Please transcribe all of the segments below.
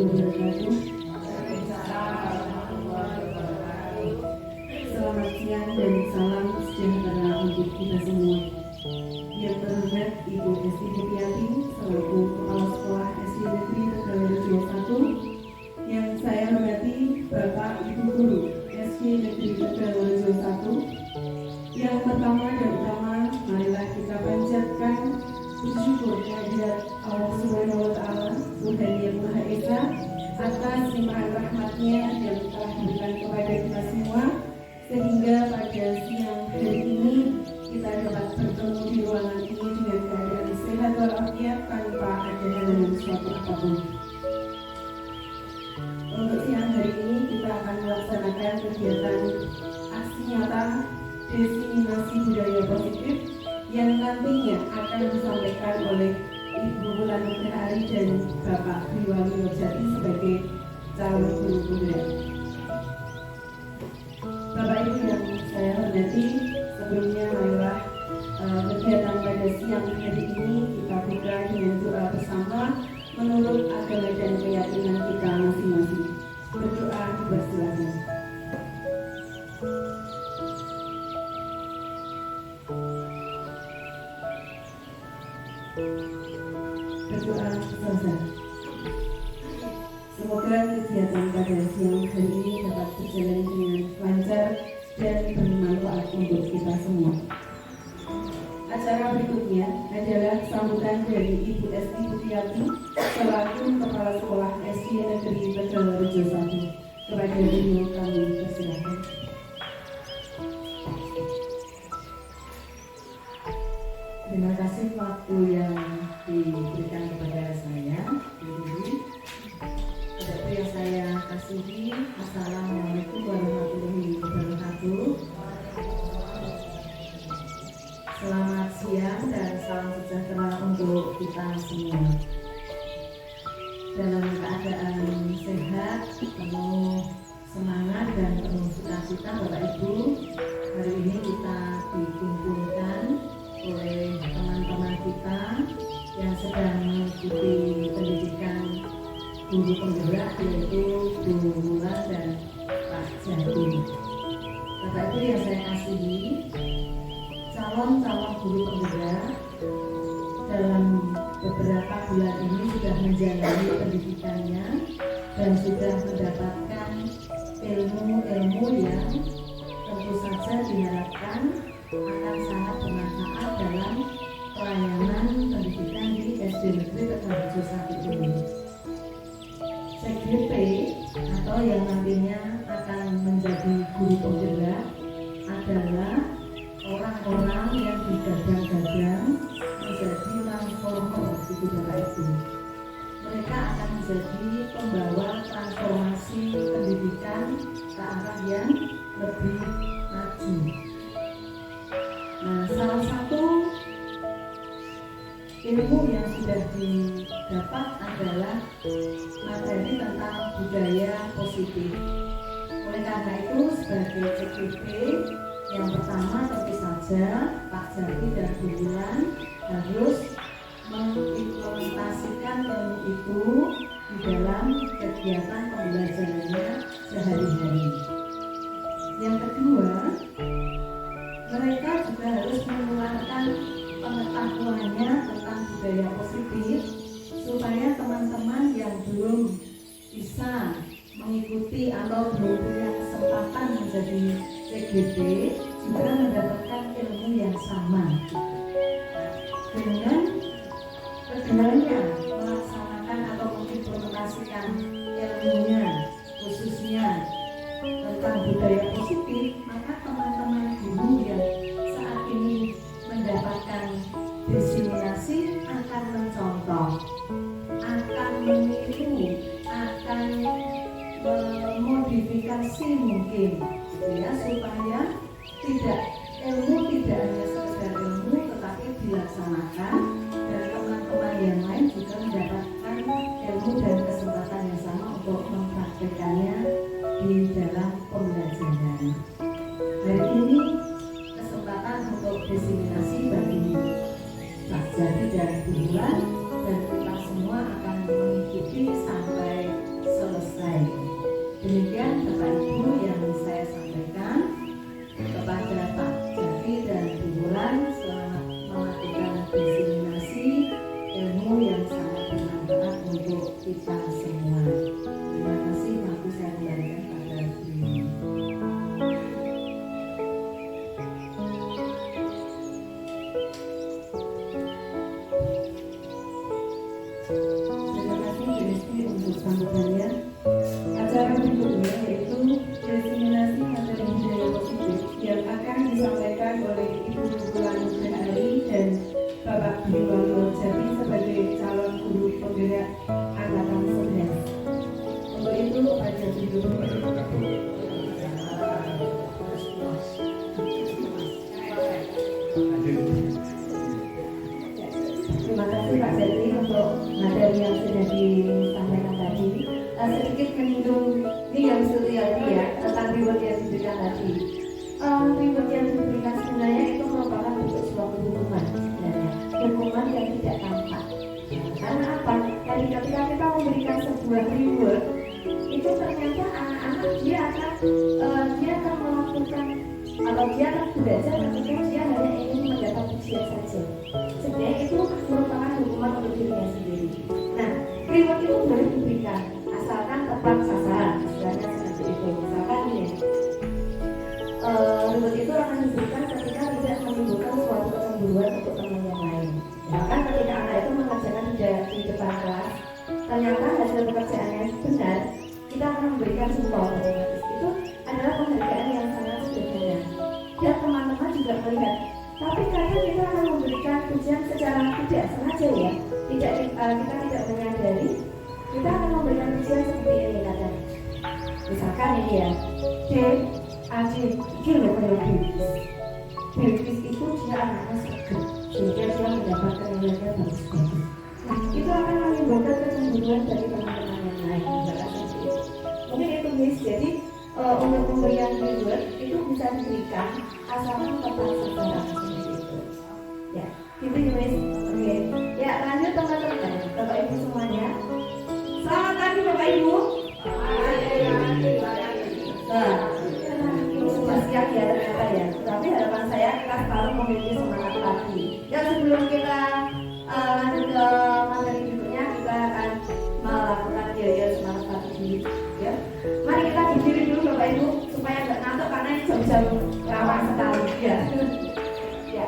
wabarakatuh. Selamat siang dan salam sejahtera untuk kita semua. Yang terhormat Ibu Esti Budiati selaku Kepala Sekolah SD Negeri Tegalrejo 1, yang saya hormati Bapak Ibu Guru SD Negeri Tegalrejo 1. Yang pertama dan utama, marilah kita panjatkan puji syukur kehadirat Allah Subhanahu wa Ta'ala, Tuhan yang Maha Esa, atas limpahan rahmatnya yang telah diberikan kepada kita semua, sehingga pada siang hari ini kita dapat bertemu di ruangan ini dengan keadaan sehat walafiat tanpa ada halangan suatu apapun. Untuk siang hari ini kita akan melaksanakan kegiatan aksi nyata diseminasi budaya positif yang nantinya akan disampaikan oleh Ibu Wulan Nurhari dan Bapak Triwali Nurjati sebagai calon guru pemuda. Bapak Ibu yang saya hormati, sebelumnya marilah kegiatan pada siang hari ini kita buka dengan doa bersama menurut agama dan keyakinan kita masing-masing. Berdoa dipersilakan. Berdoa selesai. Semoga kegiatan pada siang hari ini dapat berjalan dengan lancar dan bermanfaat untuk kita semua. Acara berikutnya adalah sambutan dari Ibu Esti Budiati selaku Kepala Sekolah SD Negeri Tegalrejo 1. Kepada beliau kami persilakan. Terima kasih waktu yang diberikan kepada saya. Kepada yang saya kasihi, Assalamualaikum warahmatullahi wabarakatuh. Selamat siang dan salam sejahtera untuk kita semua. Dalam keadaan sehat, penuh semangat dan penuh sukacita Bapak Ibu, hari ini kita dikumpulkan oleh teman-teman kita yang sedang mengikuti pendidikan guru penggerak, yaitu Bu Wulan dan Pak Jati. Bapak Ibu yang saya kasihi, calon-calon guru penggerak dalam beberapa bulan ini sudah menjalani pendidikannya dan sudah mendapatkan ilmu-ilmu yang tentu saja diharapkan akan sangat bermanfaat dalam pelayanan pendidikan di SD Negeri Tegalrejo 1 ini. CGP atau yang nantinya akan menjadi guru penggerak adalah orang-orang yang digadang-gadang menjadi transformer di Bapak Ibu. Mereka akan menjadi pembawa transformasi pendidikan ke arah yang lebih maju. Nah, salah satu ilmu yang sudah didapat adalah materi tentang budaya positif. Oleh karena itu, sebagai CGP yang pertama tentu saja Pak Jati dan Bu Wulan harus mengimplementasikan ilmu itu di dalam kegiatan pembelajarannya sehari-hari. Yang kedua, mereka juga harus mengeluarkan pengetahuannya tentang budaya positif supaya teman-teman yang belum bisa mengikuti atau belum punya kesempatan menjadi CGP juga mendapatkan ilmu yang sama. Dengan keduanya melaksanakan atau mengimplementasikan ilmunya khususnya tentang budaya positif, maka teman-teman guru yang saat ini mendapatkan diseminasi akan mencontoh, akan meniru, akan memodifikasi mungkin, ya, supaya ilmu tidak hanya sekedar ilmu tetapi dilaksanakan dan teman-teman yang lain juga mendapatkan ilmu dan kesempatan yang sama untuk mempraktekannya di dalam pembelajaran. Hari ini kesempatan untuk diseminasi bagi Pak Jati dan Bu Wulan, dan kita semua akan mengikuti sampai kita semua. Terima kasih, mampu saya kembalikan pada ini. Terima kasih Desti untuk sambutannya. Acara berikutnya yaitu diseminasi materi budaya positif yang akan disampaikan oleh Ibu Wulan Nurhari dan Bapak Dwi Walio Jati sebagai calon guru penggerak angkatan 11. Untuk itu ada video. Terima kasih Pak Jati untuk materi yang sudah disampaikan tadi. Sedikit menyinggung ini yang sesuatu ya tentang reward yang diberikan tadi. Reward yang diberikan sebenarnya itu merupakan bentuk sebuah hukuman sebenarnya, hukuman yang tidak tampak. Karena apa? Jadi ketika kita memberikan sebuah reward itu ternyata anak-anak dia akan melakukan atau dia akan belajar ketika dia hanya ingin mendapat ujian saja. Sebenarnya itu merupakan hukuman untuk dirinya sendiri. Nah, reward itu boleh diberikan asalkan tepat sasaran, istilahnya seperti itu. Misalkan ini, reward itu akan diberikan ketika tidak menimbulkan suatu kecemburuan untuk teman yang lain. Bahkan ketika anak itu mengerjakan di depan kelas, ternyata hasil pekerjaannya benar, kita akan memberikan jempol. Itu adalah penghargaan yang sangat sederhana. Dan teman-teman juga melihat. Tapi kadang kita akan memberikan pujian secara tidak sengaja ya, kita tidak menyadari, kita akan memberikan pujian seperti ini kadang. Misalkan ini ya, D, A, D, ini loh kalau Bilqis itu dia anaknya seger, sehingga dia mendapatkan nilainya bagus-bagus. Nah, itu akan menimbulkan kecemburuan dari teman-teman yang lain. Mungkin itu guys, jadi untuk pemberian reward itu bisa diberikan asalkan tepat sasaran seperti itu. Ya, gitu ya guys. Oke. Ya, lanjut teman-teman, Bapak Ibu semuanya. Selamat pagi Bapak Ibu. Nah, ini sudah siang ya ternyata ya. Tapi harapan saya kita selalu memiliki semangat pagi. Ya, sebelum kita lanjut ke materi berikutnya, kita akan melakukan yel semangat pagi dulu. Ya, mari kita berdiri dulu Bapak Ibu supaya nggak ngantuk karena ini jam-jam rawan sekali ya. Ya.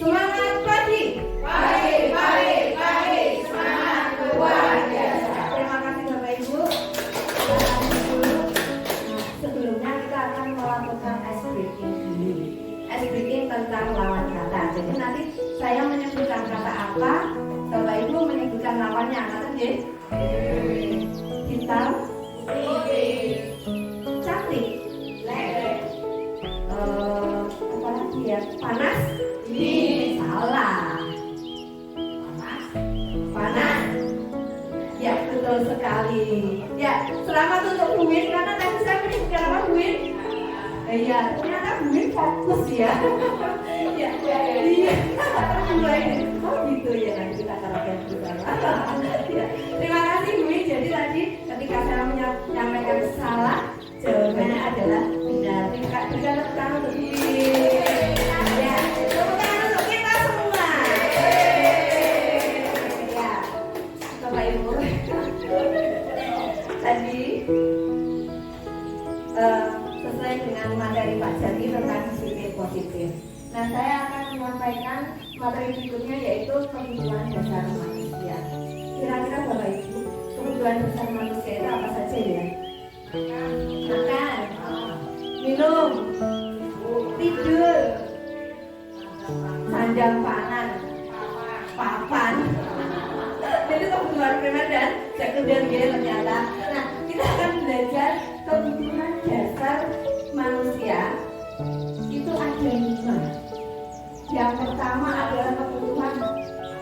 Semangat pagi. Pagi, semangat luar biasa. Terima kasih Bapak Ibu. Sebelumnya kita akan melakukan ice breaking dulu. Ice breaking tentang lawan kata. Jadi nanti saya menyebutkan kata apa, Bapak Ibu menyebutkan lawannya. Kata ya. Hitam, cantik, apa lagi ya? Panas, salah. Panas, ya betul sekali. Ya, selamat untuk Bu Win karena tadi saya menyebutkan apa Bu Win? Iya, ternyata Bu Win fokus ya. Iya. Oh gitu ya, nanti kita karaoke bersama. Ya, terima kasih Bu Win. Jadi tadi ketika saya menyampaikan salah, jawabannya adalah benar. Berikan tepuk tangan untuk Bu Win. Ya, tepuk tangan untuk kita semua. Ya, Bapak Ibu. Tadi sesuai dengan materi Pak Jati tentang disiplin positif. Nah, saya akan menyampaikan materi berikutnya yaitu kebutuhan dasar manusia. Kira-kira Bapak Ibu, kebutuhan dasar manusia itu apa saja ya? Makan, minum, tidur, sandang pangan, papan. Jadi kebutuhan primer dan sekunder ya ternyata. Nah, kita akan belajar kebutuhan dasar manusia itu ada 5. Yang pertama adalah kebutuhan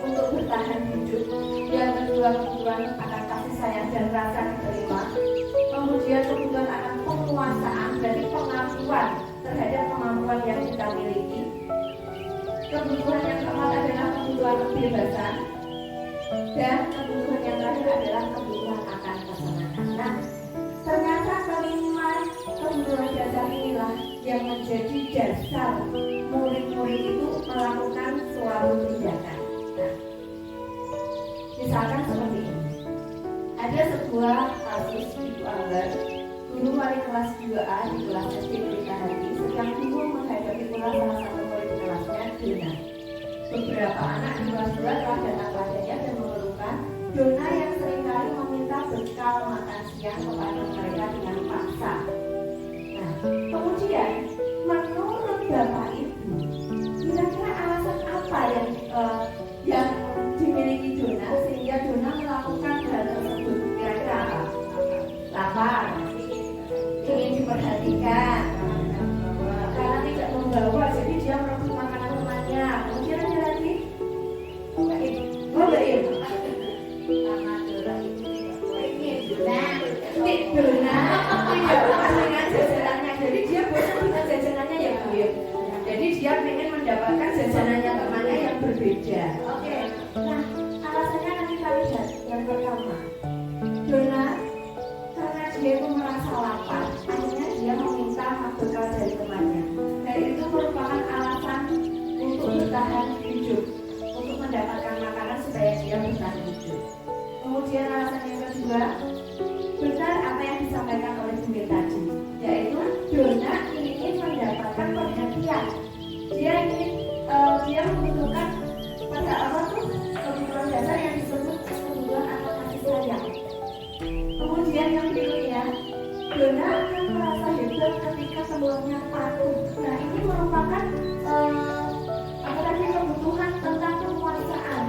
untuk bertahan hidup. Yang kedua kebutuhan akan kasih sayang dan rasa diterima. Kemudian kebutuhan akan penguasaan dari pengakuan terhadap kemampuan yang kita miliki. Kebutuhan yang keempat adalah kebutuhan kebebasan. Dan kebutuhan yang terakhir adalah kebutuhan akan kesenangan. Nah, ternyata kelima kebutuhan dasar inilah yang menjadi dasar murid-murid itu melakukan suatu tindakan. Nah, Misalkan seperti ini, ada sebuah kasus Ibu Ambar, guru wali kelas 2A di kelas SD Pelita Hati sedang bingung menghadapi pula salah satu murid kelasnya, Dona. Beberapa anak di kelas 2 telah datang padanya dan mengeluhkan Dona yang seringkali meminta bekal makan siang kepada mereka dengan paksa. Nah, kemudian menurut Bapak Ibu, kira-kira alasan apa yang dimiliki Dona sehingga Dona melakukan hal tersebut? Kira-kira apa? Lapar, ingin diperhatikan, karena tidak membawa, jadi dia merebut makanan temannya. Kemudian ada lagi, godain, karena Dona itu ingin Dona tidak puas dengan jajanannya, jadi dia bosan dengan jajanannya ya Bu ya. Jadi dia ingin mendapatkan jajanannya temannya yang berbeda. Oke, nah alasannya nanti kita lihat yang pertama, Dona karena dia itu merasa lapar, akhirnya dia meminta bekal dari temannya. Dan itu merupakan alasan untuk bertahan hidup, untuk mendapatkan makanan supaya dia bertahan hidup. Kemudian alasan yang kedua, benar apa yang disampaikan oleh Bunda tadi, yaitu Dona ingin mendapatkan perhatian. Dia membutuhkan pada apa tuh kebutuhan dasar yang disebut kebutuhan atau kasih sayang. Kemudian yang berikutnya, Dona akan merasa hebat ketika semuanya patuh. Nah ini merupakan kebutuhan tentang kekuasaan.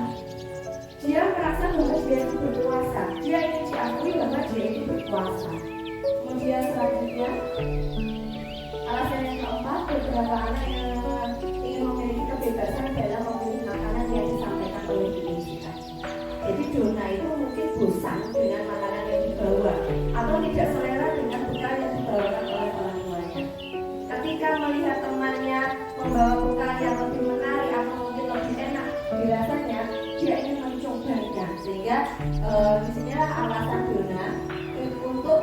Dia merasa bahwa dia itu berkuasa. Dia ingin diakui bahwa dia itu berkuasa. Kemudian selanjutnya, alasan yang keempat, beberapa anak yang ingin memiliki kebebasan dalam memilih makanan yang disampaikan oleh ibu kita. Jadi Dona itu mungkin bosan dengan makanan yang dibawa atau tidak selera dengan bekal yang dibawakan oleh orang tuanya. Ketika melihat temannya membawa bekal yang lebih menarik atau mungkin lebih enak dirasanya, dia ingin mencobanya. Sehingga disinilah alasan Dona untuk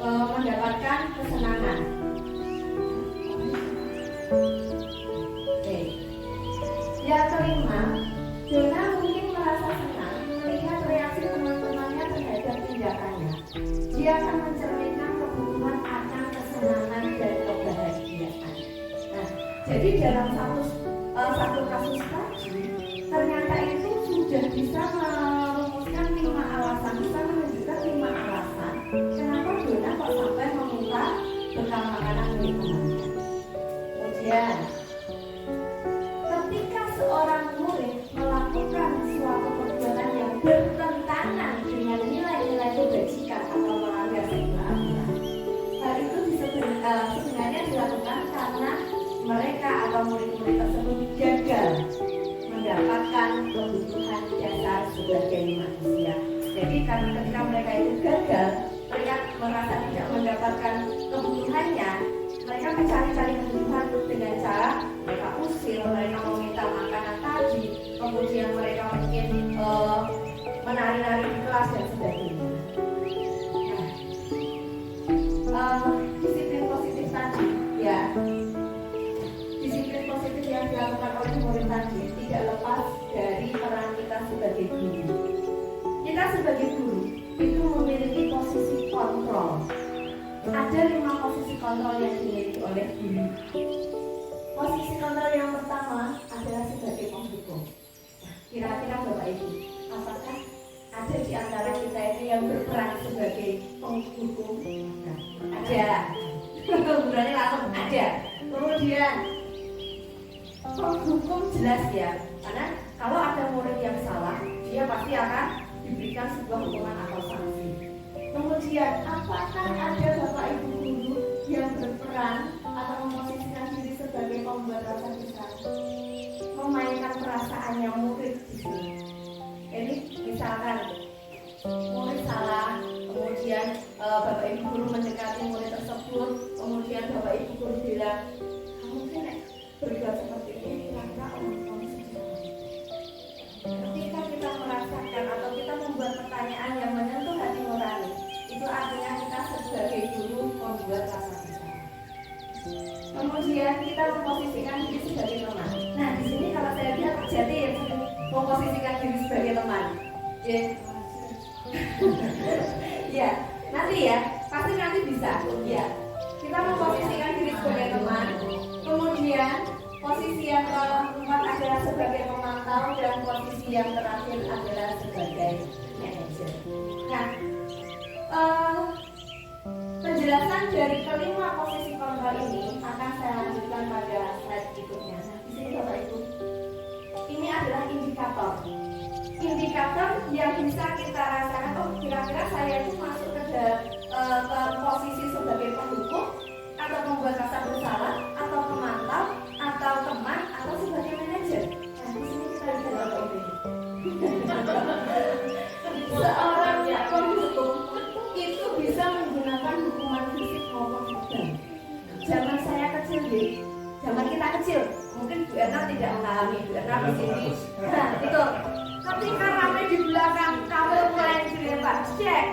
mendapatkan kesenangan. Oke. Yang kelima, Dona mungkin merasa senang melihat reaksi teman-temannya terhadap tindakannya. Dia akan mencerminkan kebutuhan akan kesenangan dan kebahagiaan. Nah, jadi dalam satu kasus tadi, ternyata itu sudah bisa merumuskan 5 alasan, bisa menunjukkan 5 alasan kenapa Dona kok sampai meminta bekal makanan dari temannya. Kemudian, ketika seorang murid melakukan suatu perbuatan yang bertentangan dengan nilai-nilai kebajikan atau melanggar sebuah aturan, hal itu sebenarnya dilakukan karena mereka atau murid-murid tersebut gagal mendapatkan kebutuhan dasar sebagai manusia. Jadi karena ketika mereka itu gagal, mereka merasa tidak mendapatkan kebutuhannya, mereka mencari-cari kebutuhan dengan cara mereka usir, mereka meminta makanan tadi, kemudian mereka mungkin menari-nari di kelas dan sebagainya. Disiplin positif tadi, ya, disiplin positif yang dilakukan oleh murid tadi tidak lepas dari peran kita sebagai guru. Kita sebagai guru itu memiliki posisi kontrol. Ada 5 posisi kontrol yang dimiliki oleh guru. Posisi kontrol yang pertama adalah sebagai penghukum. Nah, kira-kira Bapak Ibu, apakah ada di antara kita ini yang berperan sebagai penghukum? Nah, ada. Berarti langsung ada. Kemudian penghukum jelas ya, karena kalau ada murid yang salah, dia pasti akan diberikan sebuah hukuman atau sanksi. Kemudian apakah ada Bapak Ibu guru yang berperan atau memposisikan diri sebagai pembuat rasa besar, memainkan perasaannya murid di sini? Jadi misalkan murid salah, kemudian Bapak Ibu guru mendekati murid tersebut, kemudian Bapak Ibu guru bilang, kamu kan berbuat seperti ini, kira-kira orang kamu seperti apa? Ketika kita merasakan atau kita membuat pertanyaan yang menyentuh hati nurani, itu artinya kita sebagai guru membuat rasa bersalah. Kemudian kita memposisikan diri sebagai teman. Nah di sini kalau saya lihat Jati yang memposisikan diri sebagai teman Ya. Ya, nanti ya, pasti nanti bisa. Ya, kita memposisikan diri sebagai teman. Kemudian posisi yang keempat adalah sebagai pemantau dan posisi yang terakhir adalah sebagai manajer. Nah, penjelasan dari kelima posisi kontrol ini akan saya lanjutkan pada slide berikutnya. Nah, di sini Bapak Ibu, ini adalah indikator. Indikator yang bisa kita rasakan, oh kira-kira saya itu masuk ke posisi sebagai penghukum atau membuat rasa bersalah atau pemantau atau teman atau sebagai manajer. Nah, di sini kita bisa lihat ini. Seorang penghukum itu bisa menggunakan hukuman fisik maupun verbal. Zaman saya kecil, zaman kita kecil, mungkin Bu Erna tidak mengalami, Bu Erna di sini. Nah, itu ketika ramai di belakang, kamu mulai dilempar, cek.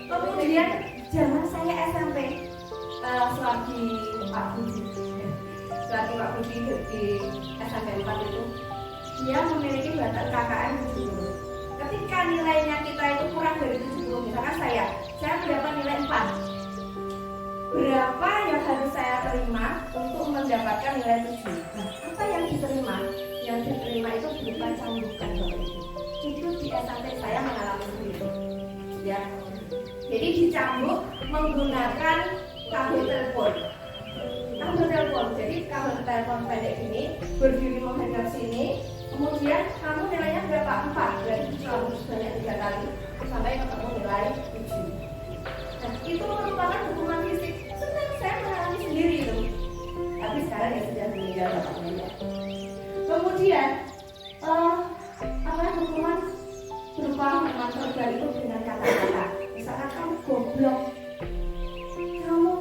Kemudian zaman saya SMP, selagi Pak Budi di SMP 4 itu, dia memiliki batas KKM 70. Ketika nilainya kita itu kurang dari 70, misalkan saya mendapat nilai 4. Berapa yang harus saya terima untuk mendapatkan nilai 7? Nah, apa yang diterima? Yang diterima itu berupa cambukan Bapak Ibu. Itu di SMP saya mengalami sendiri. Ya. Jadi dicambuk menggunakan kabel telepon. Jadi kabel telepon pendek ini berdiri menghadap sini. Kemudian kamu nilainya berapa? 4. Berarti selalu sebanyak 3 kali sampai ketemu nilai 7. Nah, itu merupakan hukuman fisik. Sebenarnya saya mengalami sendiri itu. Tapi sekarang ya sudah meninggal bapaknya. Kemudian hukuman berupa hukuman verbal itu dengan kata-kata. Misalkan kamu goblok, kamu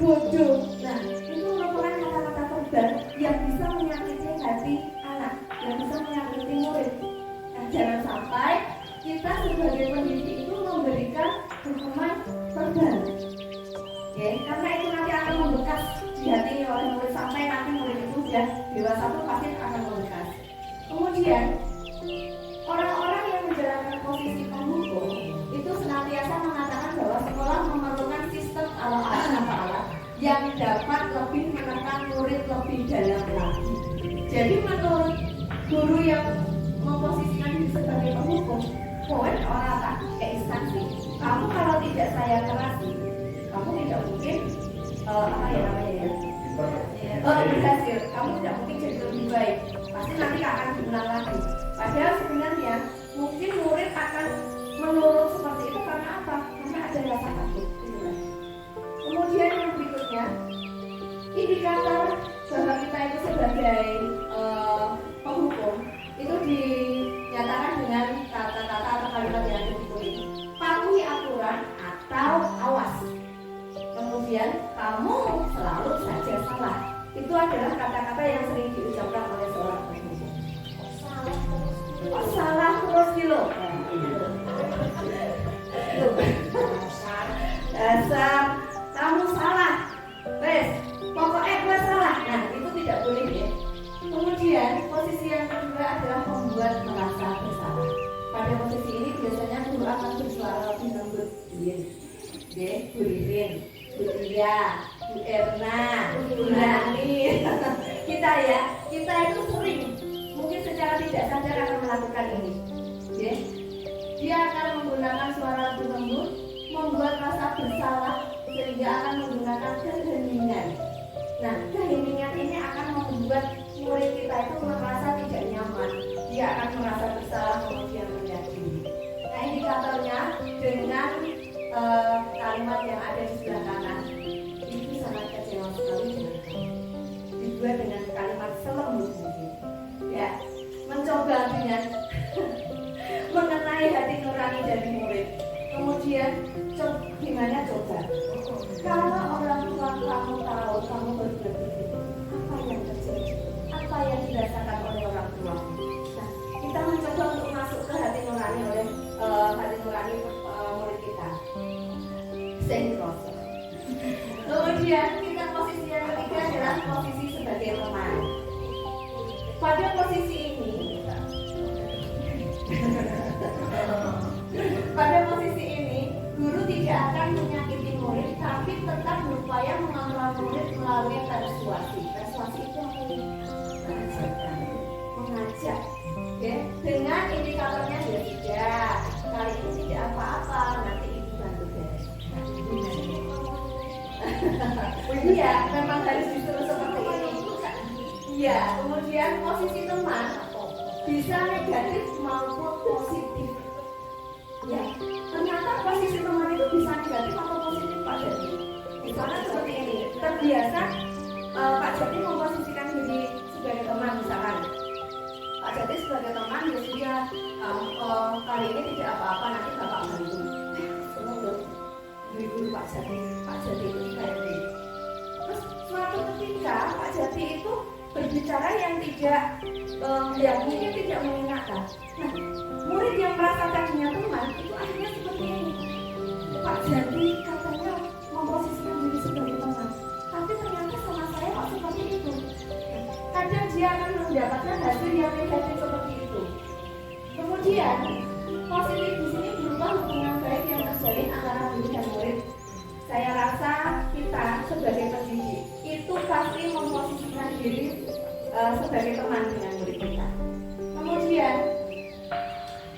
bodoh. Nah, itu merupakan kata-kata verbal yang bisa menyakiti hati anak, yang bisa menyakiti murid. Nah, jangan sampai kita sebagai pendidik itu memberikan hukuman verbal. Oke, karena itu nanti akan membekas di hati oleh murid sampai nanti murid itu sudah dewasa pun pasti akan membekas. Kemudian orang-orang yang menjalankan posisi penghukum itu senantiasa mengatakan bahwa sekolah memerlukan sistem ala-ala yang dapat lebih menekan murid lebih dalam lagi. Jadi menurut guru yang memposisikan diri sebagai penghukum, poin orang tak ke instansi. Kamu kalau tidak saya kerasi, kamu tidak mungkin berhasil. Kamu tidak mungkin jadi lebih baik. Pasti nanti akan diulang lagi. Padahal sebenarnya mungkin murid akan menurut seperti itu karena apa? Karena ada rasa takut. Kemudian yang berikutnya, indikator bahwa kita itu sebagai penghukum itu dinyatakan dengan kata-kata atau kalimat yang ditulis. Patuhi aturan atau awas. Kemudian kamu selalu saja salah. Itu adalah kata-kata yang sering diucapkan oleh seorang penghukum. Salah terus kilo. Dasar kamu salah. Wes, pokoknya gue salah. Nah, itu tidak boleh ya. Kemudian posisi yang kedua adalah membuat merasa bersalah. Pada posisi ini biasanya guru akan bersuara lebih lembut. Bu Ririn, Bu Ria, Bu Erna, Bu Nani. Kita itu sering mungkin secara tidak sadar akan melakukan ini. Dia akan menggunakan suara lebih lembut, membuat rasa bersalah, sehingga akan menggunakan keheningan. Nah, keheningan ini akan membuat murid kita itu merasa tidak nyaman. Dia akan merasa bersalah kemudian menyakiti. Nah, indikatornya dengan kalimat yang ada di sebelah kanan itu sangat kecewa sekali dengan kamu. Dibuat dengan kalimat selembut mungkin. Ya, mencoba dengan mengenai hati nurani dari murid. Kemudian gimana coba? Kalau orang tua kamu tahu kamu berbuat begitu, apa yang terjadi? Apa yang dirasakan oleh orang tua? Nah, kita mencoba untuk masuk ke hati nurani oleh murid kita. Senkros. Kemudian kita posisi yang ketiga adalah posisi sebagai teman. Pada posisi ini Pada posisi ini, guru tidak akan menyakiti murid, tapi tetap berupaya mengontrol murid melalui persuasi. Persuasi itu apa? Mengajak. Ya, dengan indikatornya ya tidak, kali ini tidak apa-apa, nanti ibu bantu beres. Iya, memang harus disuruh seperti ini. Iya, kemudian posisi teman bisa negatif maupun positif. Ya, ternyata posisi teman itu bisa negatif atau positif Pak Jati. Misalnya seperti ini, terbiasa Pak Jati memposisikan diri sebagai teman misalkan. Pak Jati sebagai teman dia kali ini tidak apa-apa, nanti bapak bantu. Menurut guru Pak Jati itu kayak gitu. Terus suatu ketika Pak Jati itu berbicara yang tidak mungkin tidak mengenakan. Nah, murid yang merasa tadinya teman itu akhirnya seperti ini. Pak Jati katanya memposisikan diri sebagai teman, tapi ternyata sama saya kok seperti itu. Kadang dia akan mendapatkan hasil yang negatif seperti itu. Kemudian positif di sini berupa hubungan baik yang terjalin antara guru dan murid. Saya rasa kita sebagai pendidik itu pasti memposisikan diri sebagai teman dengan murid kita. Kemudian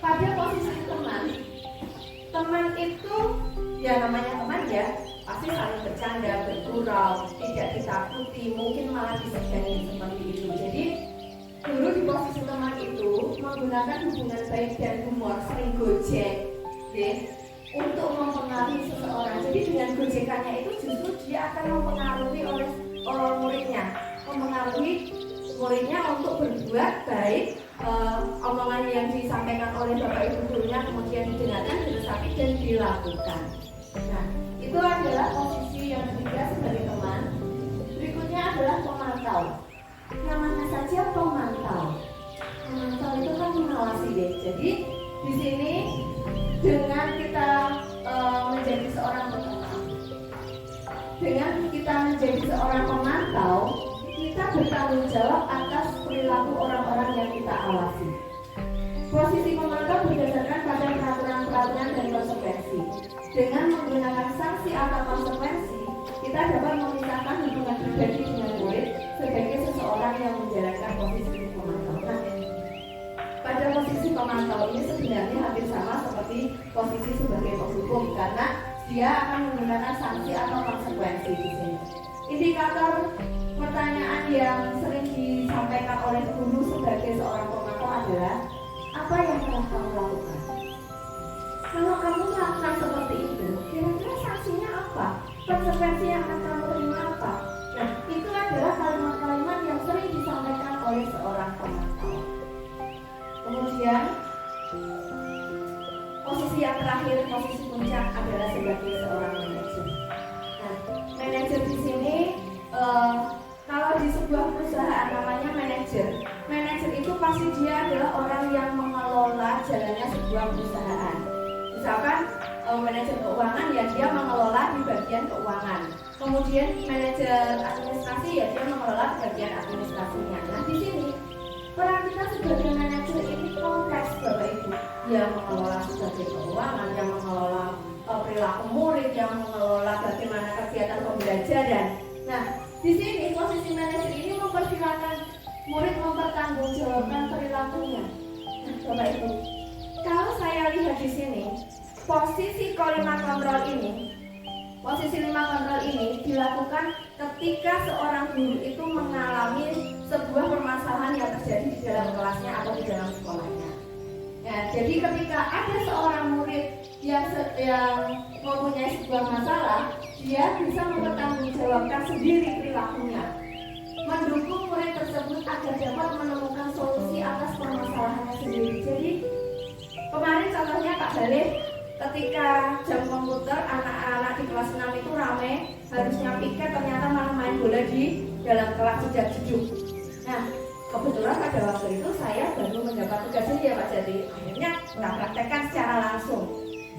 pada posisi teman itu ya namanya teman ya pasti saling bercanda, bergurau, tidak ditakuti, mungkin malah disegani seperti itu. Jadi guru di posisi teman itu menggunakan hubungan baik dan humor, sering gojek, untuk mempengaruhi seseorang. Jadi dengan gojekannya itu justru dia akan mempengaruhi oleh muridnya, mempengaruhi muridnya untuk berbuat baik. Omongan yang disampaikan oleh bapak ibu gurunya kemudian didengarkan, diresapi dan dilakukan. Nah, itu adalah posisi yang ketiga sebagai teman. Berikutnya adalah pemantau. Namanya saja pemantau. Pemantau itu kan mengawasi deh. Jadi di sini dengan kita menjadi seorang pemantau, dengan kita menjadi seorang pemantau, kita bertanggung jawab atas perilaku orang-orang yang kita awasi. Posisi pemantau berdasarkan pada peraturan-peraturan dan konsekuensi. Dengan menggunakan sanksi atau konsekuensi, kita dapat memisahkan hubungan pribadi dengan murid sebagai seseorang yang menjalankan posisi pemantau. Nah, pada posisi pemantau ini sebenarnya hampir sama seperti posisi sebagai penghukum karena dia akan menggunakan sanksi atau konsekuensi di sini. Indikator pertanyaan yang sering disampaikan oleh guru sebagai seorang pemantau adalah apa yang telah kamu lakukan? Kalau kamu melakukan seperti itu, kira-kira sanksinya apa? Konsekuensi yang akan kamu terima apa? Nah, itu adalah kalimat-kalimat yang sering disampaikan oleh seorang pemantau. Kemudian, posisi yang terakhir, posisi puncak adalah sebagai seorang manajer. Nah, manajer di sini kalau di sebuah perusahaan namanya manajer. Manajer itu pasti dia adalah orang yang mengelola jalannya sebuah perusahaan. Misalkan manajer keuangan ya dia mengelola di bagian keuangan. Kemudian manajer administrasi ya dia mengelola di bagian administrasinya. Nah di sini peran kita sebagai manajer ini kompleks Bapak Ibu. Yang mengelola sebagai keuangan, yang mengelola perilaku murid, yang mengelola bagaimana kegiatan pembelajaran. Nah di sini posisi manajer ini mempersilahkan murid mempertanggungjawabkan perilakunya. Nah, Bapak Ibu, kalau saya lihat di sini, posisi kelima kontrol ini dilakukan ketika seorang guru itu mengalami sebuah permasalahan yang terjadi di dalam kelasnya atau di dalam sekolahnya. Ya, jadi ketika ada seorang murid yang mempunyai sebuah masalah, dia bisa mempertanggungjawabkan sendiri perilakunya, mendukung murid tersebut agar dapat menemukan solusi atas permasalahannya sendiri. Jadi kemarin contohnya Pak Balif, ketika jam komputer anak-anak di kelas 6 itu ramai, harusnya piket ternyata malah main bola di dalam kelas sejak jejuk. Nah kebetulan pada waktu itu saya baru mendapat tugas ini ya Pak Jati. Akhirnya kita praktekkan secara langsung.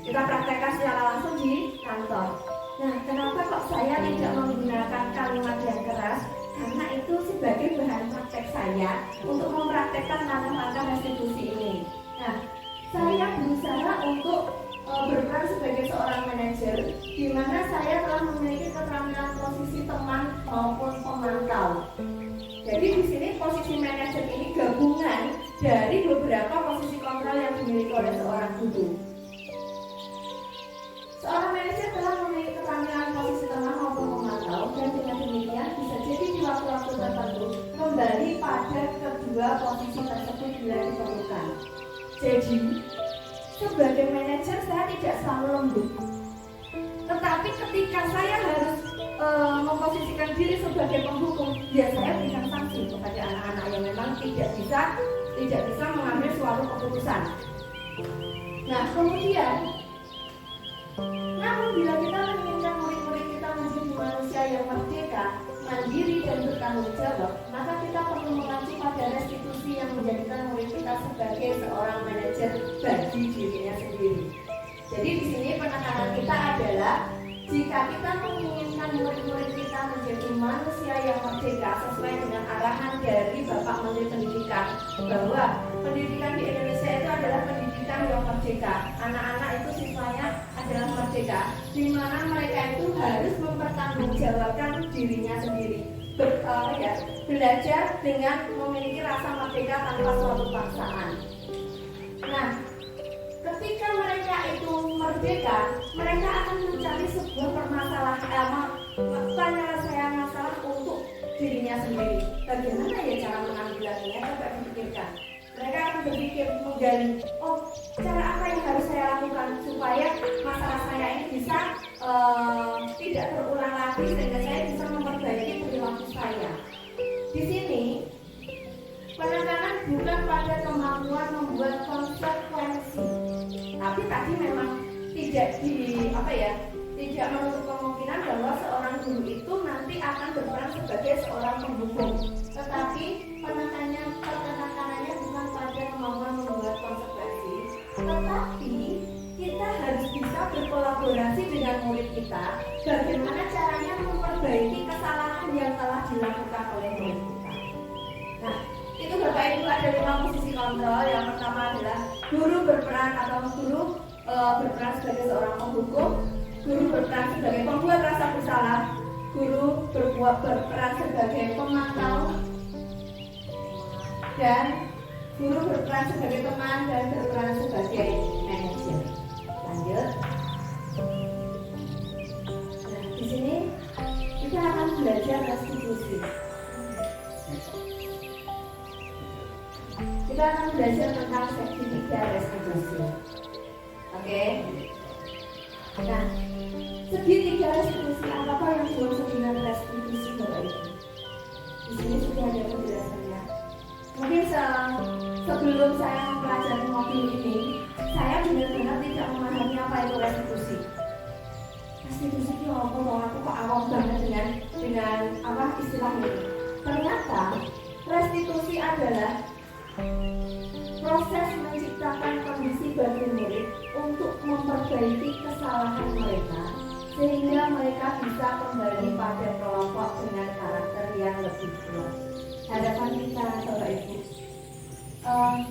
Kita praktekkan secara langsung di kantor. Nah, kenapa kok saya tidak menggunakan kalimat yang keras? Karena itu sebagai bahan praktek saya untuk mempraktekkan langkah-langkah restitusi ini. Nah, manajer, di mana saya telah memiliki keterampilan posisi teman maupun pemantau. Jadi di sini posisi manajer ini gabungan dari beberapa posisi kontrol yang dimiliki oleh seorang guru. Seorang manajer telah memiliki keterampilan posisi teman maupun pemantau, dan dengan demikian bisa jadi di waktu-waktu tertentu kembali pada kedua posisi tersebut bila diperlukan. Jadi sebagai manajer saya tidak selalu lembut, tetapi ketika saya harus memposisikan diri sebagai penghukum, ya saya berikan sanksi kepada anak-anak yang memang tidak bisa mengambil suatu keputusan. Nah kemudian, namun bila kita menginginkan murid-murid kita menjadi manusia yang merdeka, mandiri dan bertanggung jawab, maka kita perlu mengacu pada restitusi yang menjadikan murid kita sebagai seorang manajer bagi dirinya sendiri. Jadi di sini penekanan kita adalah jika kita menginginkan murid-murid kita menjadi manusia yang merdeka sesuai dengan arahan dari Bapak Menteri Pendidikan, bahwa pendidikan di Indonesia itu adalah pendidikan yang merdeka. Anak-anak itu siswanya adalah merdeka, di mana mereka itu harus mempertanggungjawabkan dirinya sendiri. Belajar dengan memiliki rasa merdeka tanpa suatu paksaan. Nah, ketika mereka itu merdeka, mereka akan mencari sebuah penyelesaian masalah untuk dirinya sendiri. Bagaimana ya cara menanggulanginya? Coba dipikirkan. Mereka akan berpikir menggali, cara apa yang harus saya lakukan supaya masalah saya ini bisa tidak terulang lagi, sehingga saya bisa memperbaiki perilaku saya. Di sini penekanan bukan pada kemampuan membuat konsekuensi, tapi tadi memang tidak menutup kemungkinan bahwa seorang guru itu nanti akan berperan sebagai seorang penghukum. Tetapi penekanannya bukan pada kemampuan membuat konsekuensi, tetapi kita harus bisa berkolaborasi dengan murid kita, bagaimana caranya memperbaiki kesalahan yang telah dilakukan oleh murid kita. Nah, itu Bapak Ibu ada 5 posisi kontrol. Yang pertama adalah guru berperan sebagai seorang penghukum, guru berperan sebagai pembuat rasa bersalah, guru berperan sebagai pemantau, dan guru berperan sebagai teman dan berperan sebagai manajer. Lanjut. Nah, di sini kita akan belajar restitusi. Kita akan belajar tentang segitiga restitusi. Oke. Nah, segitiga restitusi apakah yang dimaksud dengan restitusi Bapak Ibu? Di sini sudah ada penjelasannya. Mungkin sebelum saya mempelajari modul ini, saya benar-benar tidak memahami apa itu restitusi. Restitusi itu apa? Aku kok awam banget dengan apa istilah ini. Ternyata restitusi adalah proses menciptakan kondisi bagi murid untuk memperbaiki kesalahan mereka, sehingga mereka bisa kembali pada kelompok dengan karakter yang lebih kuat. Hadapan kita Bapak Ibu,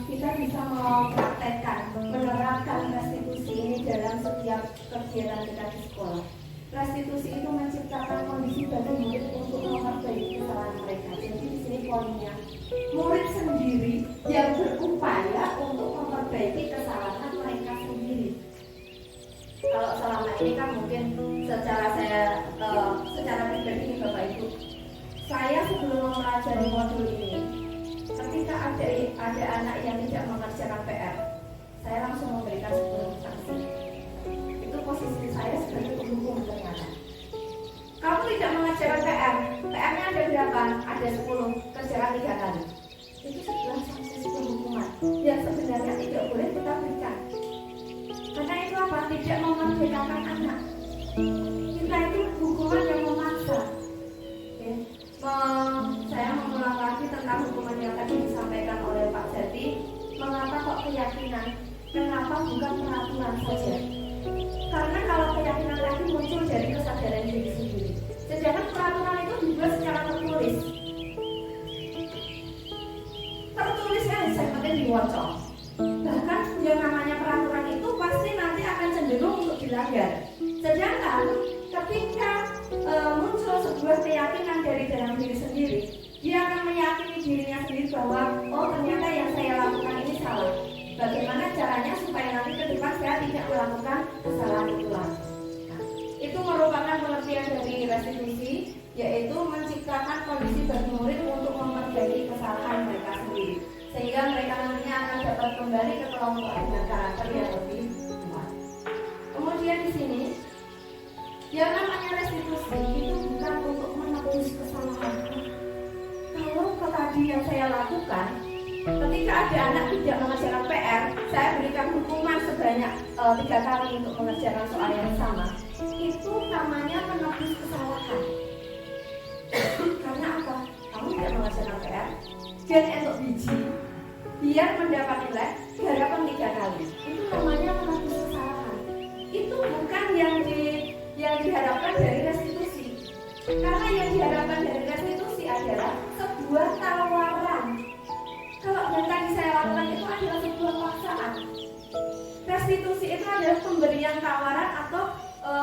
kita bisa mempraktekkan, menerapkan restitusi ini dalam setiap kegiatan kita di sekolah. Restitusi itu menciptakan kondisi bagi murid untuk memperbaiki kesalahan mereka. Jadi di sini poinnya, murid sendiri yang berupaya untuk memperbaiki kesalahan mereka sendiri. Kalau selama ini kan mungkin secara pribadi nih Bapak Ibu, saya sebelum mempelajari modul ini, ketika ada anak yang tidak mengerjakan PR, saya langsung memberikan 10 sanksi. Itu posisi saya sebagai penghukum ternyata. Kamu tidak mengerjakan PR-nya ada berapa? Ada 10, kerjakan 3 kali. Itu sebuah sanksi penghukuman yang sebenarnya tidak boleh kita berikan. Karena itu apa? Tidak memerdekakan anak. Kita itu hukuman yang memaksa. Saya mengulang lagi tentang hukuman yang tadi disampaikan oleh Pak Jati. Mengapa kok keyakinan? Kenapa bukan peraturan saja? Karena kalau keyakinan tadi muncul dari kesadaran diri sendiri, sedangkan peraturan itu dibuat secara tertulis. Tertulisnya yang penting diwaca. Bahkan yang namanya peraturan itu pasti nanti akan cenderung untuk dilanggar. Jadi Sedangkan ketika muncul sebuah keyakinan dari dalam diri sendiri, dia akan meyakini dirinya sendiri bahwa oh ternyata yang saya lakukan ini salah. Bagaimana caranya supaya nanti ke depan saya tidak melakukan kesalahan itu lagi. Nah, itu merupakan pengertian dari restitusi, yaitu menciptakan kondisi bagi murid untuk memperbaiki kesalahan mereka sendiri, sehingga mereka nantinya akan dapat kembali ke kelompok dengan karakter yang lebih kuat. Kemudian di sini, yang namanya restitusi itu bukan untuk menebus kesalahan. Kalau tadi yang saya lakukan, ketika ada anak tidak mengerjakan PR, saya berikan hukuman sebanyak 3 kali untuk mengerjakan soal yang sama. Itu namanya menebus kesalahan. Karena apa? Kamu tidak mengerjakan PR, dan untuk biji, biar mendapat nilai garapan 3 kali. Itu namanya menebus kesalahan. Itu bukan yang diharapkan dari restitusi. Karena yang diharapkan dari restitusi adalah sebuah tawaran. Kalau yang tadi saya lakukan itu adalah sebuah paksaan. Restitusi itu adalah pemberian tawaran atau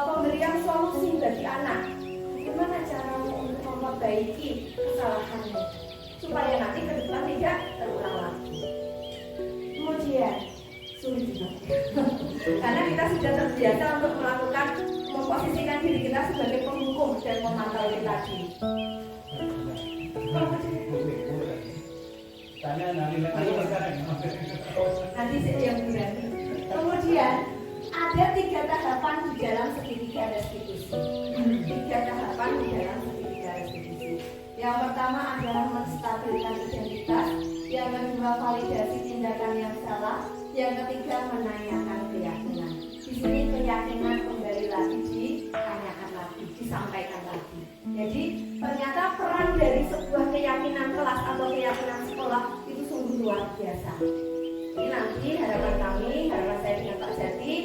pemberian solusi bagi anak. Bagaimana caramu untuk memperbaiki kesalahanmu supaya nanti ke depan tidak terulang lagi. Kemudian sulit juga, karena kita sudah terbiasa untuk melakukan memposisikan diri kita sebagai penghukum dan memantau itu tadi. Nanti saya yang berani. Kemudian ada 3 tahapan di dalam segitiga restitusi. 3 tahapan di dalam segitiga restitusi. Yang pertama adalah menstabilkan identitas. Yang kedua validasi tindakan yang salah. Yang ketiga menanyakan keyakinan. Di sini keyakinan kembali lagi ditanyakan lagi, disampaikan lagi. Jadi ternyata peran dari sebuah keyakinan kelas atau keyakinan sekolah itu sungguh luar biasa. Ini nanti harapan saya dengan Pak Jati,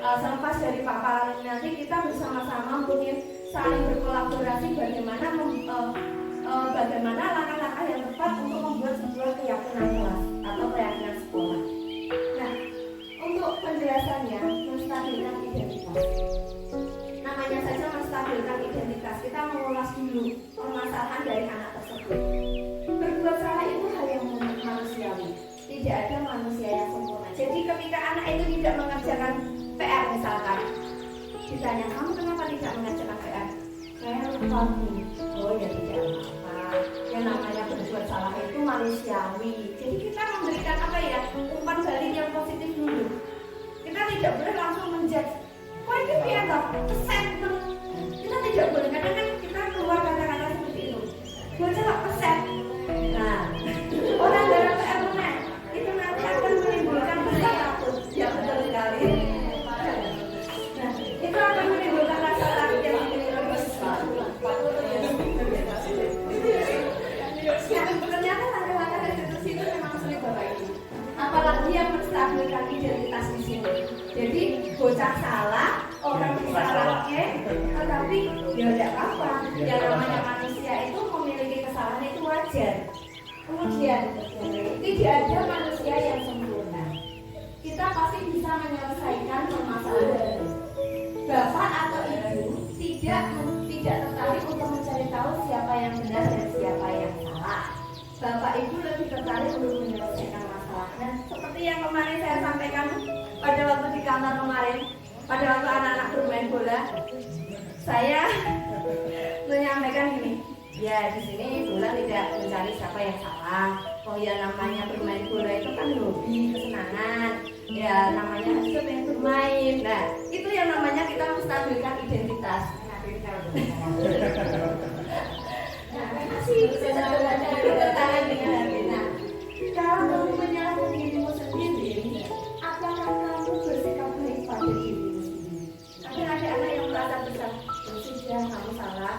selepas dari paparan ini nanti kita bersama-sama mungkin saling berkolaborasi bagaimana langkah-langkah yang tepat untuk membuat sebuah keyakinan kelas atau keyakinan sekolah. Nah, untuk penjelasannya menstabilkan identitas. Namanya saja menstabilkan identitas, kita mengulas dulu permasalahan dari anak tersebut. Berbuat salah itu hal yang manusiawi. Tidak ada manusia yang sempurna. Jadi ketika anak itu tidak mengerjakan PR misalkan, ditanya kamu kenapa tidak mengerjakan PR? Saya lupa nih. Oh ya tidak apa-apa. Yang namanya berbuat salah itu manusiawi. Jadi kita memberikan umpan balik yang positif dulu. Kita tidak boleh langsung menjudge. Kok ini PR toh? Pesan. Kita tidak boleh. Kadang-kadang kita keluar kata-kata seperti itu. Bocah lah pesan. Nah, orang dalam PR menang. Itu nanti akan menimbulkan rasa takut. Ya betul sekali. Nah, itu akan menimbulkan rasa takut yang ternyata langkah-langkah restitusi itu memang sulit Bapak Ibu. Apalagi yang menstabilkan identitas di sini. Jadi bocah salah, orang salah tetapi ya tidak apa-apa. Yang namanya manusia itu memiliki kesalahan itu wajar. Kemudian tidak ada manusia yang sempurna. Kita pasti bisa menyelesaikan permasalahan. Bapak atau ibu tidak tertarik untuk mencari tahu siapa yang benar dan siapa yang salah. Bapak ibu lebih tertarik untuk menyelesaikan masalah. Nah, seperti yang kemarin saya sampaikan pada waktu di kantor kemarin, pada waktu anak-anak bermain bola, saya menyampaikan gini. Ya di sini bola tidak mencari siapa yang salah. Oh ya namanya bermain bola itu kan hobi, kesenangan. Ya namanya juga pengen bermain. Nah itu yang namanya kita menstabilkan identitas. Nah masih tertarik dengan hati. Nah kalau kamu menyalahkan dirimu sendiri, apakah kamu bersikap baik pada dirimu sendiri? Ada anak yang merasa bersalah. Sudah kamu salah,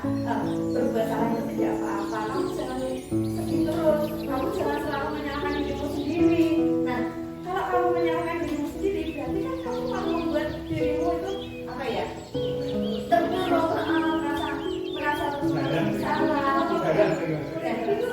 berbuat salah itu tidak apa-apa. Kamu jangan sedih terus. Kamu jangan selalu menyalahkan dirimu sendiri. Nah, kalau kamu menyalahkan dirimu sendiri, berarti kan kamu malah membuat dirimu itu terpuruk, merasa terus bersalah. Dan itu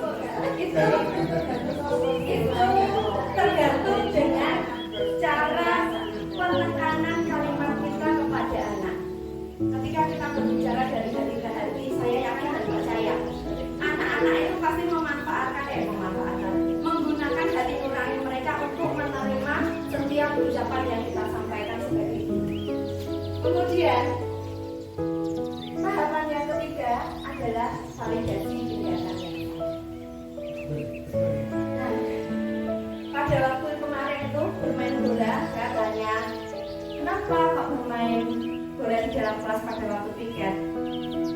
ucapan yang kita sampaikan sebagai guru. Kemudian tahapan yang ketiga adalah validasi tindakan yang salah. Nah, pada waktu kemarin itu bermain bola, saya tanya, kenapa kok bermain bola di dalam kelas pada waktu piket?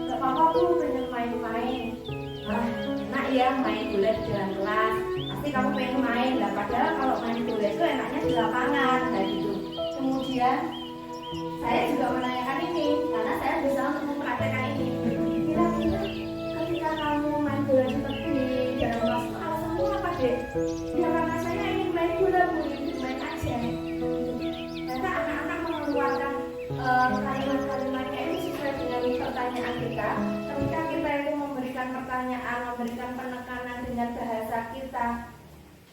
Gak apa-apa, aku pengen main-main. Enak ya main bola di dalam kelas, pasti kamu pengen main lah. Padahal kalau main bola itu enaknya di lapangan, kayak gitu. Kemudian saya juga menanyakan ini karena saya berusaha untuk mempraktekkan ini. Kira-kira ketika kamu main bola seperti di dalam kelas itu alasanmu apa, Dek? Ya karena saya ingin main bola, Bu, ingin main aja. Ternyata anak-anak mengeluarkan kalimat-kalimatnya itu sesuai dengan pertanyaan kita. Ketika kita itu memberikan pertanyaan, memberikan penekanan dengan bahasa kita,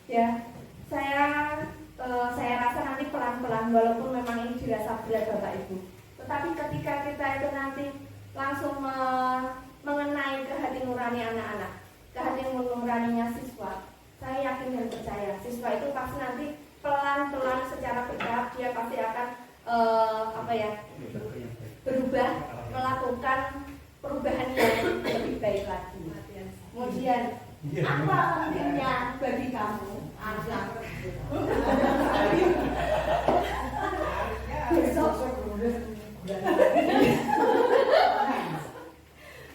ya saya rasa nanti pelan-pelan, walaupun memang ini dirasa berat Bapak Ibu, tetapi ketika kita itu nanti langsung mengenai ke hati nurani anak-anak, ke hati nuraninya siswa, saya yakin dan percaya siswa itu pasti nanti pelan-pelan secara bertahap dia pasti akan berubah, melakukan perubahan yang lebih baik lagi. Kemudian apa pentingnya bagi kamu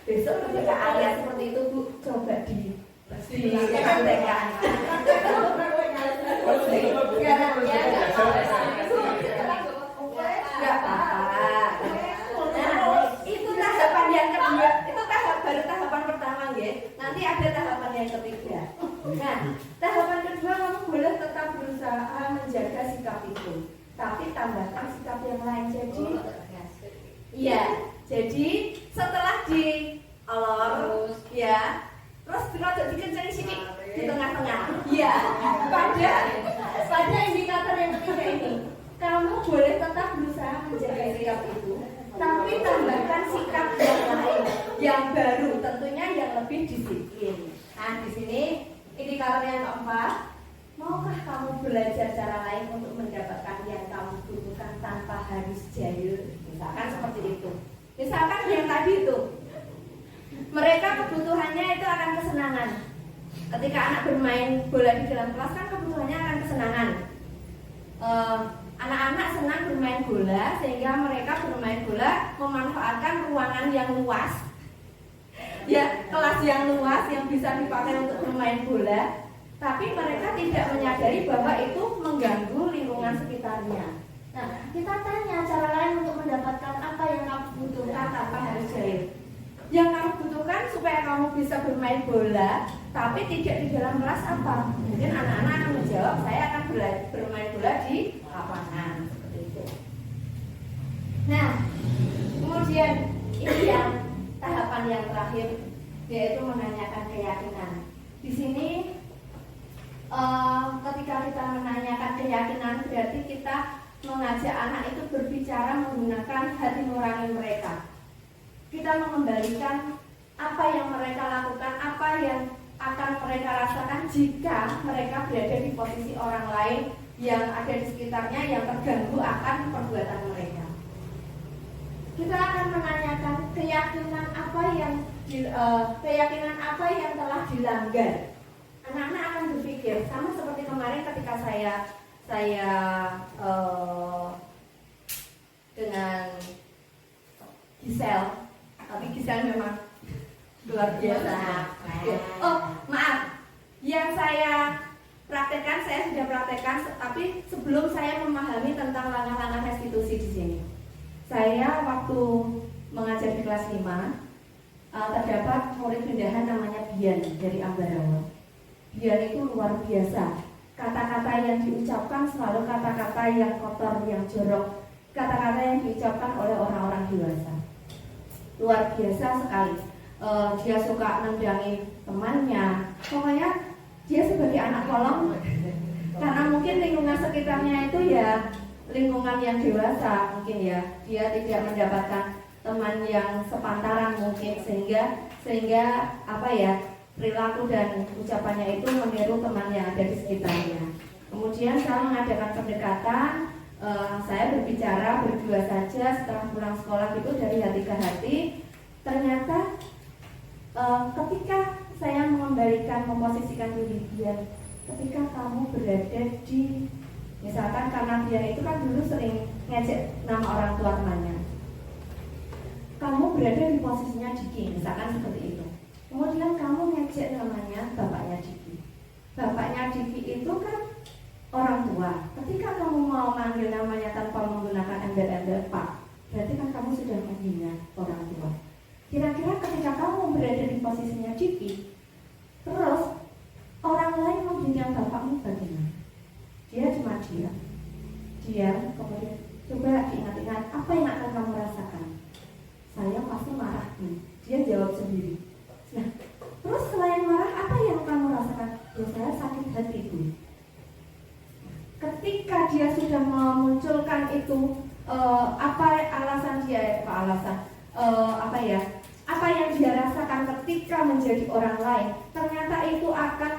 besok ketika area seperti itu, Bu, coba dipraktekkan. Nggak apa-apa. Nah, itu tahapan yang kedua. Itu baru tahapan pertama, ya. Nanti ada tahapan yang ketiga. Nah, tahapan kedua kamu boleh tetap berusaha menjaga sikap itu, tapi tambahkan sikap yang lain. Jadi, iya. Jadi setelah diolor, ya, terus dikencengin sini di tengah-tengah. Iya. Pada indikator yang ketiga ini, kamu boleh tetap berusaha menjaga sikap itu, tapi tambahkan sikap yang lain, yang baru, tentunya yang lebih disiplin. Nah, di sini indikator yang keempat, maukah kamu belajar cara lain untuk mendapatkan yang kamu butuhkan tanpa harus jahil? Misalkan seperti itu. Misalkan yang tadi itu, mereka kebutuhannya itu akan kesenangan. Ketika anak bermain bola di dalam kelas kan kebutuhannya akan kesenangan. Anak-anak senang bermain bola sehingga mereka bermain bola memanfaatkan ruangan yang luas, ya, kelas yang luas yang bisa dipakai untuk bermain bola. Tapi mereka tidak menyadari bahwa itu mengganggu lingkungan sekitarnya. Nah, kita tanya cara lain untuk mendapatkan apa yang kamu butuhkan tanpa harus jahil. Yang kamu butuhkan supaya kamu bisa bermain bola, tapi tidak di dalam kelas apa? Mungkin anak-anak akan menjawab, saya akan bermain bola di lapangan, seperti itu. Nah, kemudian ini yang tahapan yang terakhir, yaitu menanyakan keyakinan. Di sini, ketika kita menanyakan keyakinan, berarti kita mengajak anak itu berbicara menggunakan hati nurani mereka. Kita mengembalikan apa yang mereka lakukan, apa yang akan mereka rasakan jika mereka berada di posisi orang lain yang ada di sekitarnya yang terganggu akan perbuatan mereka. Kita akan menanyakan keyakinan apa yang telah dilanggar. Anak-anak akan berpikir sama seperti kemarin ketika saya dengan Gisel, tapi Gisel memang luar biasa. Oh, maaf, yang saya praktekkan, saya sudah praktekkan, tapi sebelum saya memahami tentang langkah-langkah restitusi di sini, saya waktu mengajar di kelas 5, terdapat murid pindahan namanya Bian dari Ambarawa. Bian itu luar biasa. Kata-kata yang diucapkan selalu kata-kata yang kotor, yang jorok, kata-kata yang diucapkan oleh orang-orang dewasa. Luar biasa sekali. Dia suka nendangin temannya. Pokoknya dia sebagai anak kolong, karena mungkin lingkungan sekitarnya itu ya lingkungan yang dewasa, mungkin ya dia tidak mendapatkan teman yang sepantaran mungkin, sehingga apa ya, perilaku dan ucapannya itu meniru teman yang ada di sekitarnya. Kemudian saya mengadakan pendekatan, saya berbicara berdua saja setelah pulang sekolah gitu dari hati ke hati. Ternyata ketika saya memposisikan diri dia, ketika kamu berada di, misalkan karena dia itu kan dulu sering ngejek nama orang tua temannya, kamu berada di posisinya Diki, misalkan seperti itu. Kemudian kamu ngejek namanya bapaknya Diki. Bapaknya Diki itu kan orang tua. Ketika kamu mau manggil namanya tanpa menggunakan embel-embel Pak, berarti kan kamu sudah menghina orang tua. Kira-kira ketika kamu berada di posisinya Diki, terus orang lain menghina bapakmu bagaimana? Dia cuma diam, kemudian coba ingat-ingat apa yang akan kamu rasakan. Saya pasti marah nih. Dia jawab sendiri. Nah, terus selain marah apa yang kamu rasakan? Ya saya sakit hati Bu. Ketika dia sudah memunculkan itu apa alasan dia, apa yang dia rasakan ketika menjadi orang lain, ternyata itu akan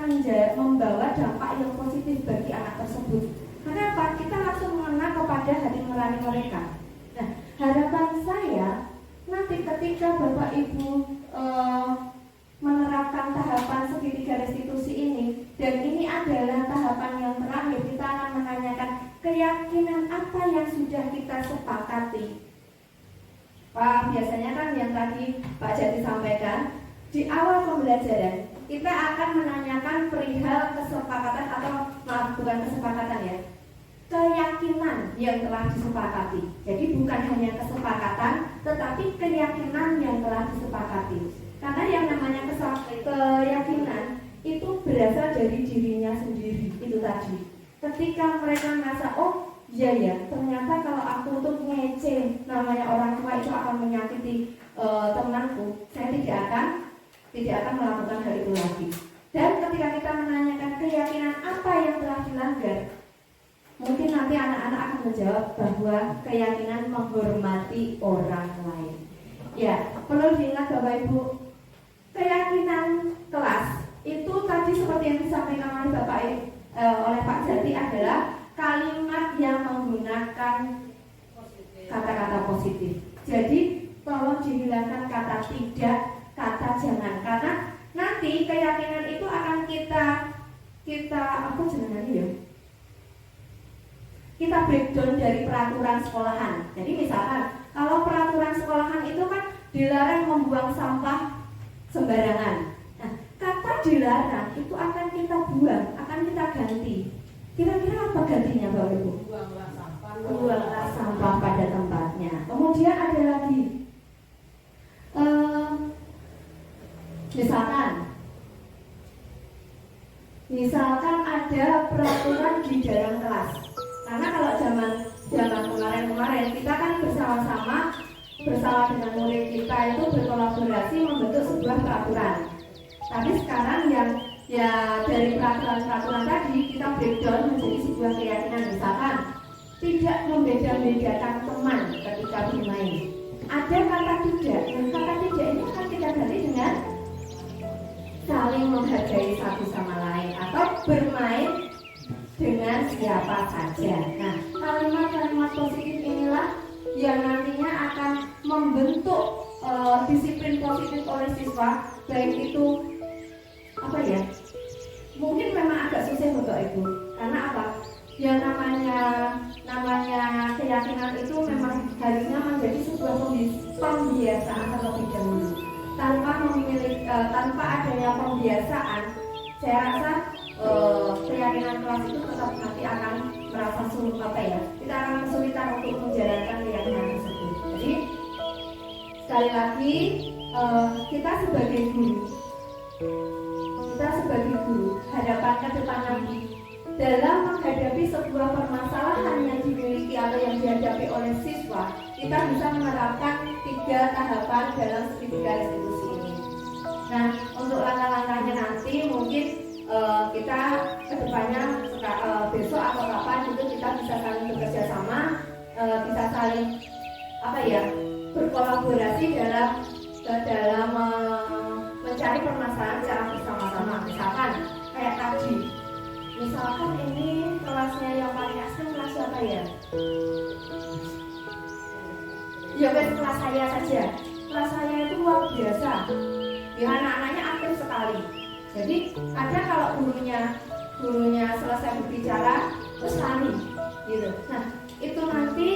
membawa dampak yang positif bagi anak tersebut. Kenapa? Kita langsung mengena kepada hati nurani mereka. Nah, harapan saya nanti ketika Bapak Ibu menerapkan tahapan segitiga restitusi ini, dan ini adalah tahapan yang terakhir, kita akan menanyakan keyakinan apa yang sudah kita sepakati. Pak, biasanya kan yang tadi Pak Jati sampaikan, di awal pembelajaran kita akan menanyakan perihal kesepakatan atau bukan kesepakatan ya, keyakinan yang telah disepakati. Jadi bukan hanya kesepakatan, tetapi keyakinan yang telah disepakati. Karena yang namanya keyakinan itu berasal dari dirinya sendiri, itu tadi. Ketika mereka merasa, oh iya ya, ternyata kalau aku untuk ngece namanya orang tua itu akan menyakiti temanku, saya tidak akan melakukan hal itu lagi. Dan ketika kita menanyakan keyakinan apa yang telah dilanggar, mungkin nanti anak-anak akan menjawab bahwa keyakinan menghormati orang lain. Ya, perlu diingat Bapak Ibu, keyakinan kelas itu tadi seperti yang disampaikan oleh oleh Pak Jati adalah kalimat yang menggunakan kata-kata positif. Jadi tolong dihilangkan kata tidak, kata jangan, karena nanti keyakinan itu akan kita breakdown dari peraturan sekolahan. Jadi misalkan kalau peraturan sekolahan itu kan dilarang membuang sampah sembarangan. Nah, kata dilarang itu akan kita buang, akan kita ganti. Kira-kira apa gantinya Bapak Ibu? Buanglah sampah pada tempatnya. Kemudian ada lagi, misalkan ada peraturan di dalam kelas. Karena kalau zaman kemarin kita kan bersama dengan murid kita itu berkolaborasi membentuk sebuah peraturan. Tapi sekarang yang dari peraturan tadi kita breakdown menjadi sebuah keyakinan. Misalkan tidak membeda-bedakan teman ketika bermain. Ada kata tidak. Nah, kata tidak ini akan kita ganti dengan saling menghargai satu sama lain atau bermain dengan siapa saja. Nah, kalimat-kalimat positif inilah yang nantinya akan membentuk disiplin positif oleh siswa, baik itu mungkin memang agak susah Bapak Ibu, karena apa? Yang namanya keyakinan itu memang harusnya menjadi sebuah pembiasaan terlebih dahulu. Tanpa adanya pembiasaan, saya rasa keyakinan kelas itu tetap nanti akan merasa sulit kita akan kesulitan untuk menjalankan keyakinan tersebut. Jadi sekali lagi kita sebagai guru hadapan ke depan nanti dalam menghadapi sebuah permasalahan yang dimiliki atau yang dihadapi oleh siswa, kita bisa menerapkan 3 tahapan dalam segitiga restitusi ini. Nah, untuk langkah-langkahnya nanti mungkin kita kedepannya besok atau kapan itu kita bisa saling bekerja sama, bisa saling berkolaborasi dalam mencari permasalahan secara bersama-sama. Misalkan kayak tadi, misalkan ini kelasnya yang paling ekstrim kelas siapa ya? Ya wes kelas saya saja. Kelas saya itu luar biasa. Ya anak-anaknya aktif sekali. Jadi ada kalau gurunya selesai berbicara terus lari gitu. Nah itu nanti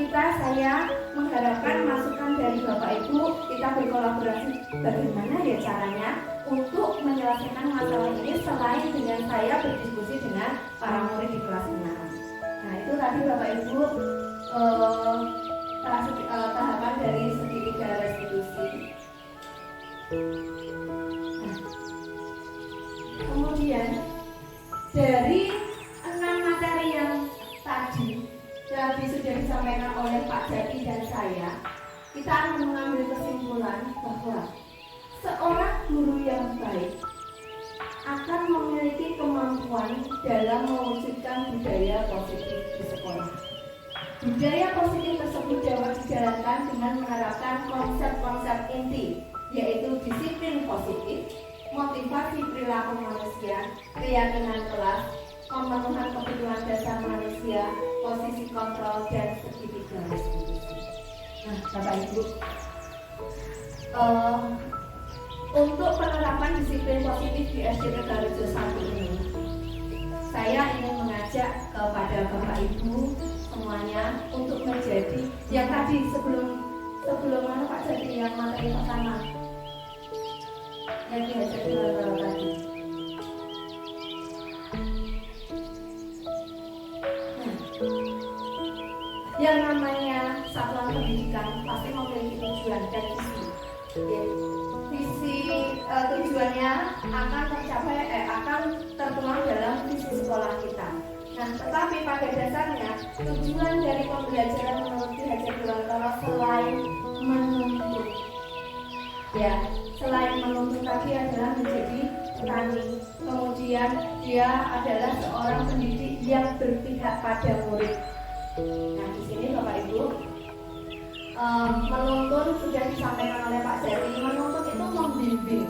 saya mengharapkan masukan dari Bapak Ibu, kita berkolaborasi bagaimana ya caranya untuk menyelesaikan masalah ini selain dengan saya berdiskusi dengan para murid di kelas 6. Nah itu tadi Bapak Ibu tahapan dari segitiga restitusi. Nah, kemudian dari 6 materi yang tadi sudah disampaikan oleh Pak Jati dan saya, kita akan mengambil kesimpulan bahwa seorang guru yang baik akan memiliki kemampuan dalam mewujudkan budaya positif di sekolah. Budaya positif tersebut dapat dijalankan dengan menerapkan konsep-konsep inti, yaitu disiplin positif, motivasi perilaku manusia, keyakinan kelas, pemenuhan kebutuhan dasar manusia, posisi kontrol, dan segitiga restitusi. Nah, Bapak Ibu, untuk penerapan disiplin positif di SD Tegarejo 1 ini, saya ingin mengajak kepada Bapak Ibu semuanya untuk menjadi yang tadi sebelum Pak Jadi yang materi pertama yang diajak tadi. Yang namanya satuan pendidikan pasti memiliki tujuan dan visi. Visi tujuannya akan tercapai, akan tertuang dalam visi sekolah kita. Nah, tetapi pada dasarnya tujuan dari pembelajaran menurut Ki Hajar Dewantara selain menuntut, selain menuntut tadi adalah menjadi petani. Kemudian dia adalah seorang pendidik yang berpihak pada murid. Nah, di sini Bapak Ibu, menuntun sudah disampaikan oleh Pak Jati. Menuntun itu membimbing.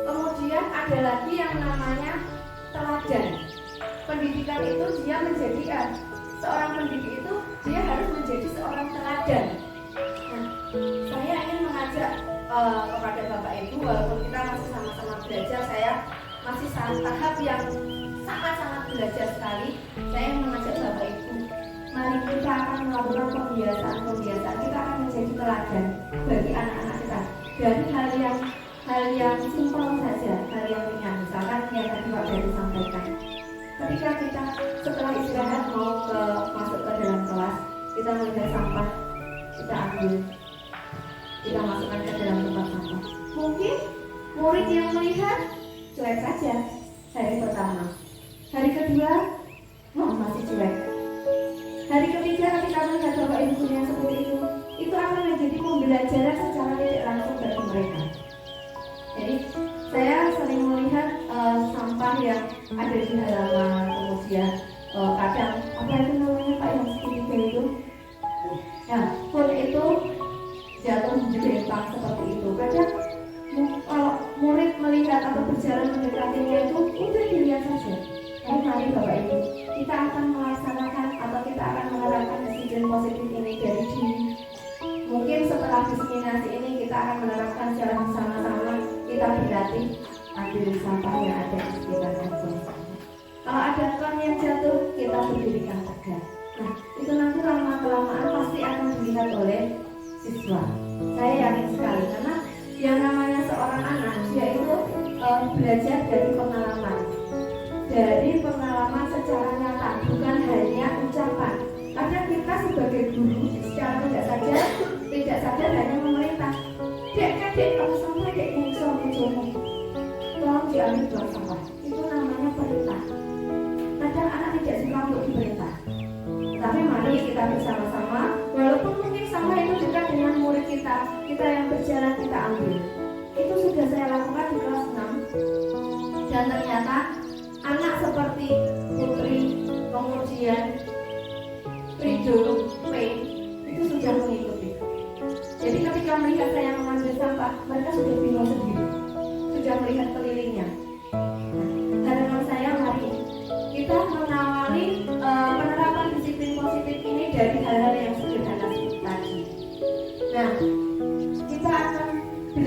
Kemudian ada lagi yang namanya teladan. Pendidikan itu dia menjadi seorang pendidik itu dia harus menjadi seorang teladan. Nah, saya ingin mengajak kepada Bapak Ibu, walaupun kita masih sama-sama belajar, saya masih tahap yang sangat-sangat belajar sekali. Saya mengajak Bapak Ibu, mari kita akan melakukan pembiasaan. Kita akan menjadi teladan bagi anak-anak kita dari hal yang simpel saja, hal yang ringan. Misalkan yang tadi Pak Dari sampaikan, ketika kita setelah istirahat mau masuk ke dalam kelas, kita melihat sampah, kita ambil, kita masukkan ke dalam tempat sampah. Mungkin murid yang melihat cuek saja hari pertama, hari kedua masih cuek. Hari ketiga ketika melihat Bapak Ibu yang seperti itu akan menjadi pembelajaran secara tidak langsung bagi mereka. Jadi saya sering melihat sampah yang ada di halaman, kemudian kadang apa itu namanya Pak yang segitiga itu, pun itu jatuh di belakang seperti itu. Kadang kalau murid melihat atau berjalan mendekatinya itu udah dilihat saja. Tapi mari Bapak Ibu, kita akan melaksanakan atau kita akan menerapkan disiplin positif ini dari diri. Mungkin setelah diseminasi ini kita akan menerapkan secara bersama-sama. Kita berlatih ambil sampah yang ada di sekitar handphone. Kalau ada kon yang jatuh, kita berdirikan tegak. Nah, itu nanti lama-kelamaan pasti akan dilihat oleh siswa. Saya yakin sekali karena yang namanya seorang anak, dia itu belajar dari pengalaman. Dari pengalaman secara nyata, bukan hanya ucapan. Karena kita sebagai guru secara tidak sadar hanya memerintah. Dek, kalau sampah dek muncul, tolong diambil buang sampah. Itu namanya perintah. Kadang anak tidak suka untuk diperintah. Tapi mari kita bersama-sama, walaupun mungkin sampah itu dekat dengan murid kita yang berjalan kita ambil. Itu sudah saya lakukan di kelas 6. Dan ternyata anak seperti Putri, kemudian Rido, Pei, itu sudah mengikuti. Jadi ketika melihat saya mengambil sampah, mereka sudah bingung sendiri, sudah melihat kelilingnya. Harapan saya mari kita mengawali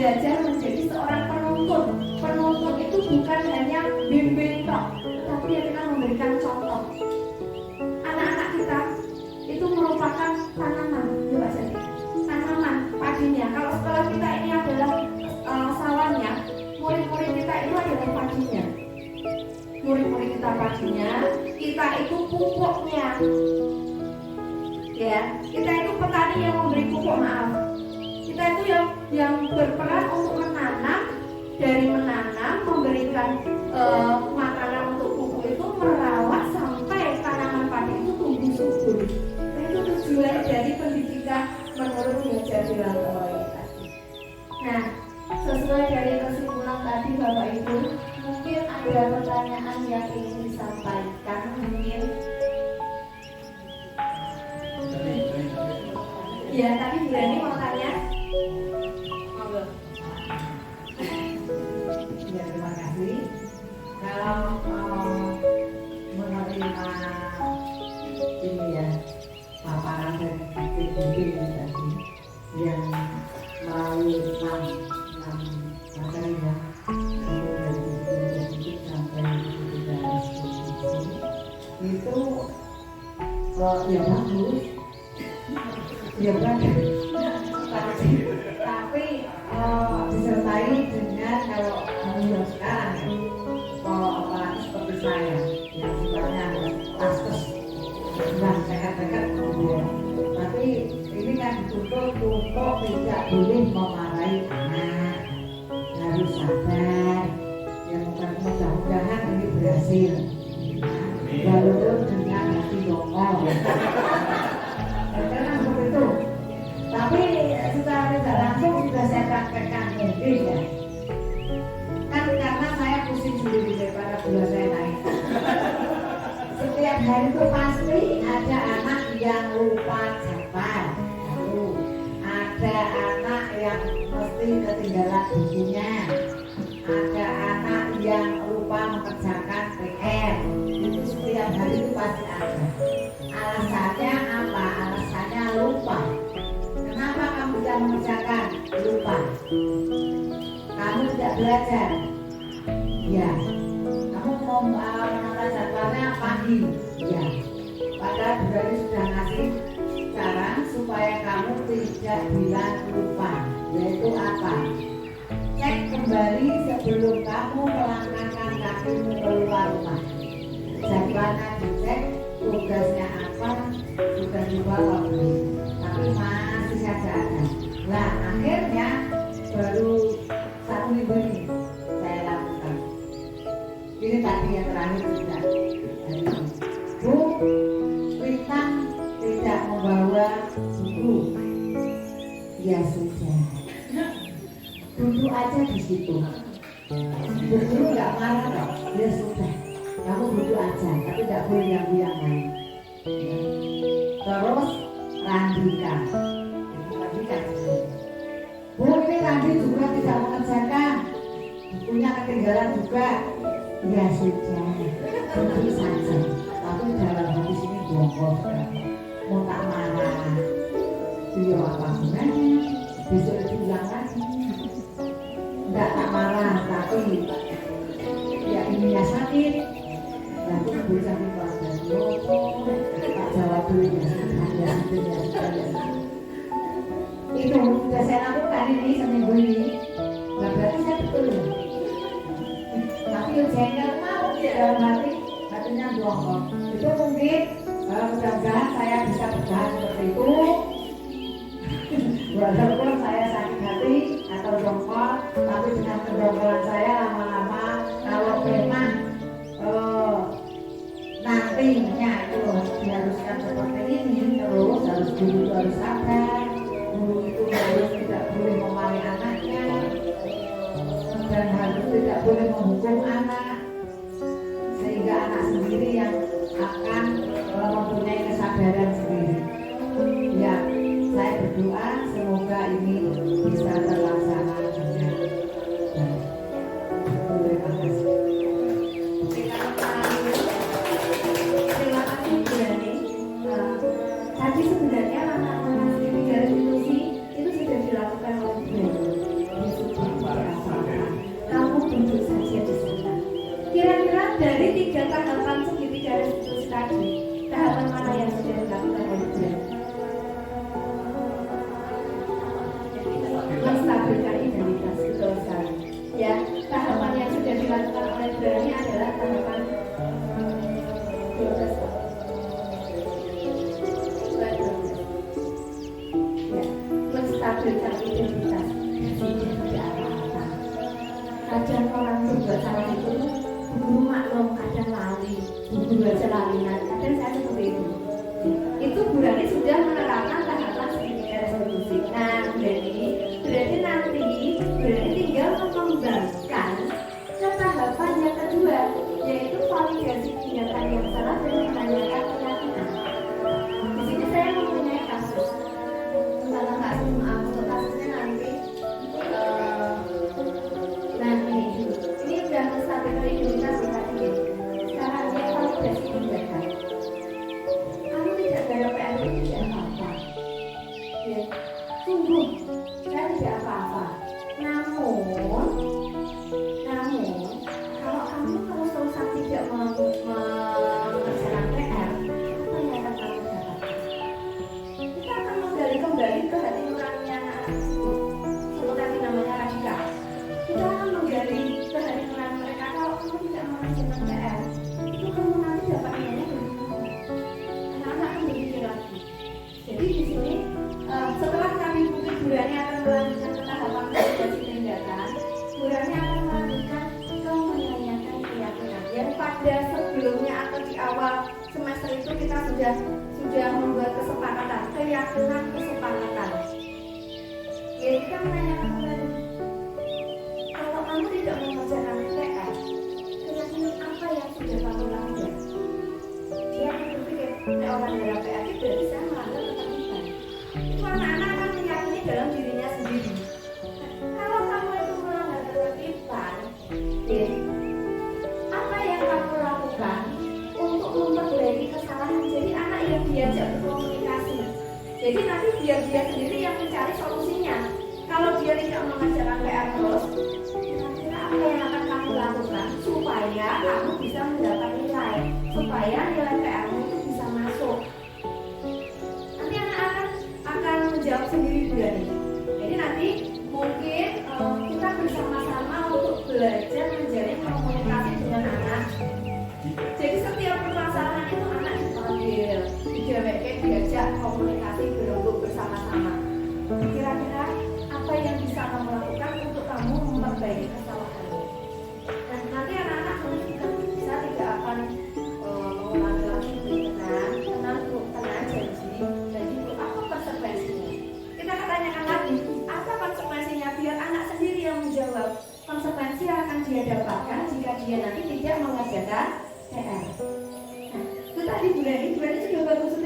belajar menjadi seorang penuntun. Penuntun itu bukan hanya bimbing tok, tapi ya kita memberikan contoh. Anak-anak kita itu merupakan tanaman, ya Pak Jadi. Tanaman padinya. Kalau sekolah kita ini adalah sawahnya, murid-murid kita itu adalah padinya. Murid-murid kita padinya, kita itu pupuknya. Ya, kita itu petani yang memberi pupuk, maaf. Kita itu yang berperan untuk menanam, dari menanam, memberikan makanan untuk pupuk itu, merawat sampai tanaman padi itu tumbuh subur. Nah, itu tujuan dari pendidikan menurut Belajar di Langkawai tadi. Nah, sesuai dari kesimpulan tadi Bapak Ibu, mungkin ada pertanyaan yang ingin disampaikan, mungkin. Ya, tadi Bu Reni mau tanya. Monggo. Ya, terima kasih. Kalau menerima ini ya paparan dari bimbing tadi yang melalui enam materi ya, dari itu sampai dari itu ya bagus, ya bagus. Tapi disertai dengan kalau yang sekarang ya, kalau apalagi seperti saya yang sifatnya paskes dan dekat-dekat ya. Tapi ini kan dituntut tidak boleh memarahi anak, harus sabar. Ya mudah-mudahan ini berhasil. Walaupun dengan hati dongkol. Karena seperti itu. Tapi secara tidak langsung sudah saya praktekkan mungkin ya. Kan karena saya pusing sendiri daripada gula saya naik. Setiap hari itu pasti ada anak yang lupa jadwal. Ada anak yang mesti ketinggalan bukunya. Ada anak yang lupa mengerjakan PR. Itu setiap hari itu pasti ada. Alasannya apa? Alasannya lupa. Kenapa kamu tidak mengerjakan? Lupa. Kamu tidak belajar? Ya. Kamu mau menata jadwalnya pagi? Ya. Padahal Budari sudah ngasih saran supaya kamu tidak bilang lupa. Yaitu apa? Cek kembali sebelum kamu melangkahkan kakimu keluar rumah. Jadwalnya dicek, tugasnya apa, sudah dibawa belum? Tapi masih saja ada. Nah, akhirnya baru 1 minggu ini saya lakukan. Ini tadi yang terakhir sudah. Bu, kita tidak membawa buku. Ya sudah. Duduk aja di situ. Duduk nggak marah kok. Ya sudah. Kamu duduk aja, tapi tidak boleh yang lain. Terus Randika. Bu, ini Randi juga tidak mengerjakan. Bukunya ketinggalan juga. Ya sudah. Duduk saja. Tapi dalam hati sini bongkok. Mau tak marah. Dia apa gunanya? Besok itu ulang lagi. Enggak tak marah, tapi ya ininya sakit. Nanti bisa dipelajari tak jawab dulu ya. Itu sudah saya lakukan ini seminggu ini. Nah, berarti saya betul. Tapi yang jengkel mau dalam hatinya bongkok. Itu mungkin mudah-mudahan saya bisa bertahan seperti itu. Walaupun saya sakit hati atau jongkol, tapi dengan kedongkolan saya lama-lama kalau memang nantinya itu diharuskan seperti ini, terus harus guru itu harus sabar, guru itu harus tidak boleh memarahi anaknya dan harus tidak boleh menghukum anak, sehingga anak sendiri yang akan mempunyai kesadaran sendiri. Ya, saya berdoa semoga ini bisa terlaksana dengan baik. Terima kasih. Terima kasih Bu Reni. Tadi sebenarnya langkah-langkah strategi dari institusi itu sudah dilakukan oleh Bu Reni. kadang orang berbuat salah itu Bu Guru maklum, kadang lali, Bu Guru aja lalinan, kadang saya seperti itu. Itu Bu Rani sudah menerapkan tahapan skincare restitusi. Nah, berarti nanti Bu Rani tinggal mengembangkan ke tahapan yang kedua, yaitu validasi tindakan yang salah dan menanyakan keyakinan. Di sini saya mempunyai kasus, kalau nggak maaf untuk kasusnya nanti. Nah ini udah menstabilkan imunitas tadi. Sekarang dia validasi tindakan. Kamu tidak ada PR itu tidak apa-apa. Ya, sungguh saya tidak apa-apa. Namun kalau kamu terus-terusan tidak mengerjakan PR, apa yang akan kamu dapatkan? Kita akan menggali kembali ke hati nuraninya anak tersebut. Sebut tadi namanya Radika. Kita akan menggali ke hati nurani mereka. Kalau kamu tidak mengerjakan PR, itu kamu nanti dapat nilainya dari mana? Anak-anak akan berpikir lagi. Jadi di sini setelah kami mungkin Bu Rani akan melanjutkan ke tahapan validasi tindakan, Bu Rani akan melanjutkan ke menanyakan keyakinan. Yang pada sebelumnya atau di awal semester itu kita sudah membuat kesepakatan, keyakinan kesepakatan. Ya kita menanyakan kembali, kalau kamu tidak mengerjakan PR, keyakinan apa yang sudah kamu lakukan? Dia akan berpikir, orang dalam PR itu berarti saya melanggar ketertiban. Itu anak-anak akan meyakini dalam dirinya sendiri. Kalau kamu itu melanggar ketertiban, apa yang kamu lakukan untuk memperbaiki kesalahan? Jadi anak yang diajak berkomunikasi. Jadi nanti biar dia sendiri yang mencari solusinya. Kalau dia tidak mengerjakan PR terus, kira-kira apa yang akan kamu lakukan supaya kamu bisa mendapat nilai, supaya nilai PR-mu itu bisa masuk. Nanti anak akan menjawab sendiri juga nih. Jadi nanti mungkin kita bersama-sama untuk belajar menjalin komunikasi dengan anak. Jadi setiap permasalahan itu anak dipanggil, diajak komunikasi berembuk bersama-sama. Kira-kira apa yang bisa kamu lakukan untuk kamu memperbaiki kesalahanmu? Dan nanti anak-anak bisa tidak akan mengulangi lagi. Tenang janji itu apa konsekuensinya? Kita akan tanyakan lagi, apa konsekuensinya biar anak sendiri yang menjawab. Konsekuensi yang akan dia dapatkan jika dia nanti tidak mengerjakan PR. Nah, itu tadi Bu Rani sudah bagus,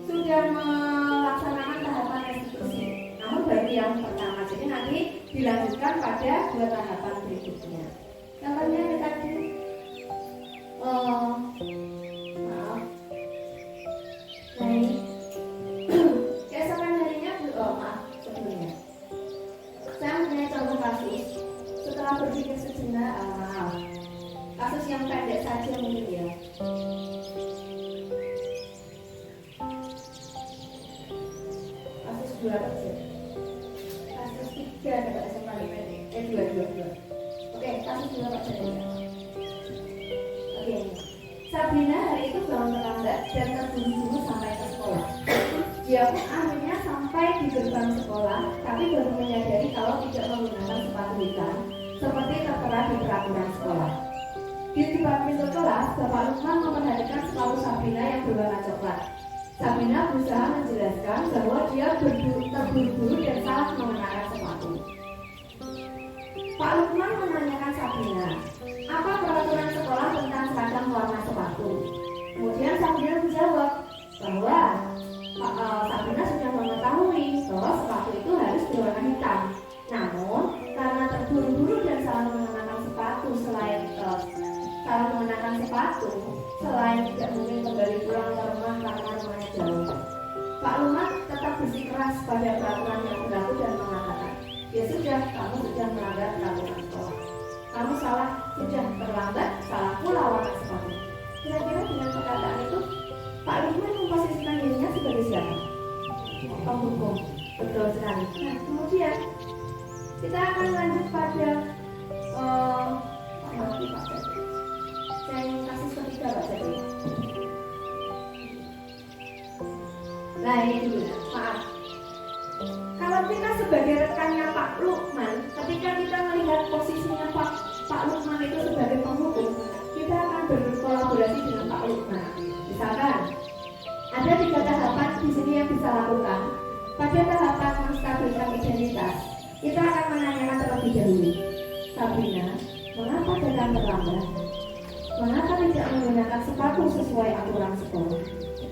sudah melaksanakan tahapan restitusi. Namun baru yang pertama, jadi nanti dilanjutkan pada 2 tahapan berikutnya. Contohnya yang tadi, maaf, nah ini keesokan harinya, sebelumnya saya punya contoh kasus. Setelah berpikir sejenak, kasus yang pendek saja mungkin ya. Kasus 2 saja. Kasus 3 dapat SMA pendek. 2. Oke, kasus 2 Pak Jaya. Oke. Sabrina hari itu bangun terlambat dan terburu-buru sampai ke sekolah. Dia pun akhirnya sampai di gerbang sekolah, tapi baru menyadari kalau tidak menggunakan sepatu hitam seperti tertera di peraturan sekolah. Di depan pintu kelas, Bapak Lukman memperhatikan sepatu Sabrina yang berwarna coklat. Sabrina berusaha menjelaskan bahwa dia terburu-buru dan salah mengenakan sepatu. Pak Lukman menanyakan Sabrina, apa peraturan sekolah tentang seragam warna sepatu? Kemudian Sabrina menjawab bahwa Sabrina sudah mengetahui bahwa sepatu itu harus berwarna hitam. Namun, karena terburu-buru dan salah mengenakan sepatu, selain tidak mungkin kembali pulang ke rumah karena rumahnya jauh, Pak Lukman tetap bersikeras pada peraturan yang berlaku dan mengatakan, ya sudah, kamu sudah melanggar peraturan sekolah. Kamu salah, sudah terlambat, salah pula warna sepatu. Kira-kira dengan perkataan itu, Pak Lukman memposisikan dirinya sebagai siapa? Penghukum. Betul sekali. Nah, kemudian kita akan lanjut pada kasus ketiga, Pak Jadi. Nah, ini dulu, maaf. Kalau kita sebagai rekannya Pak Lukman, ketika kita melihat posisinya Pak Pak Lukman itu sebagai penghukum, kita akan berkolaborasi dengan Pak Lukman. Misalkan ada 3 tahapan di sini yang bisa lakukan. Pada tahapan menstabilkan identitas, kita akan menanyakan terlebih dahulu, Sabrina, mengapa datang terlambat? Mengapa tidak menggunakan sepatu sesuai aturan sekolah?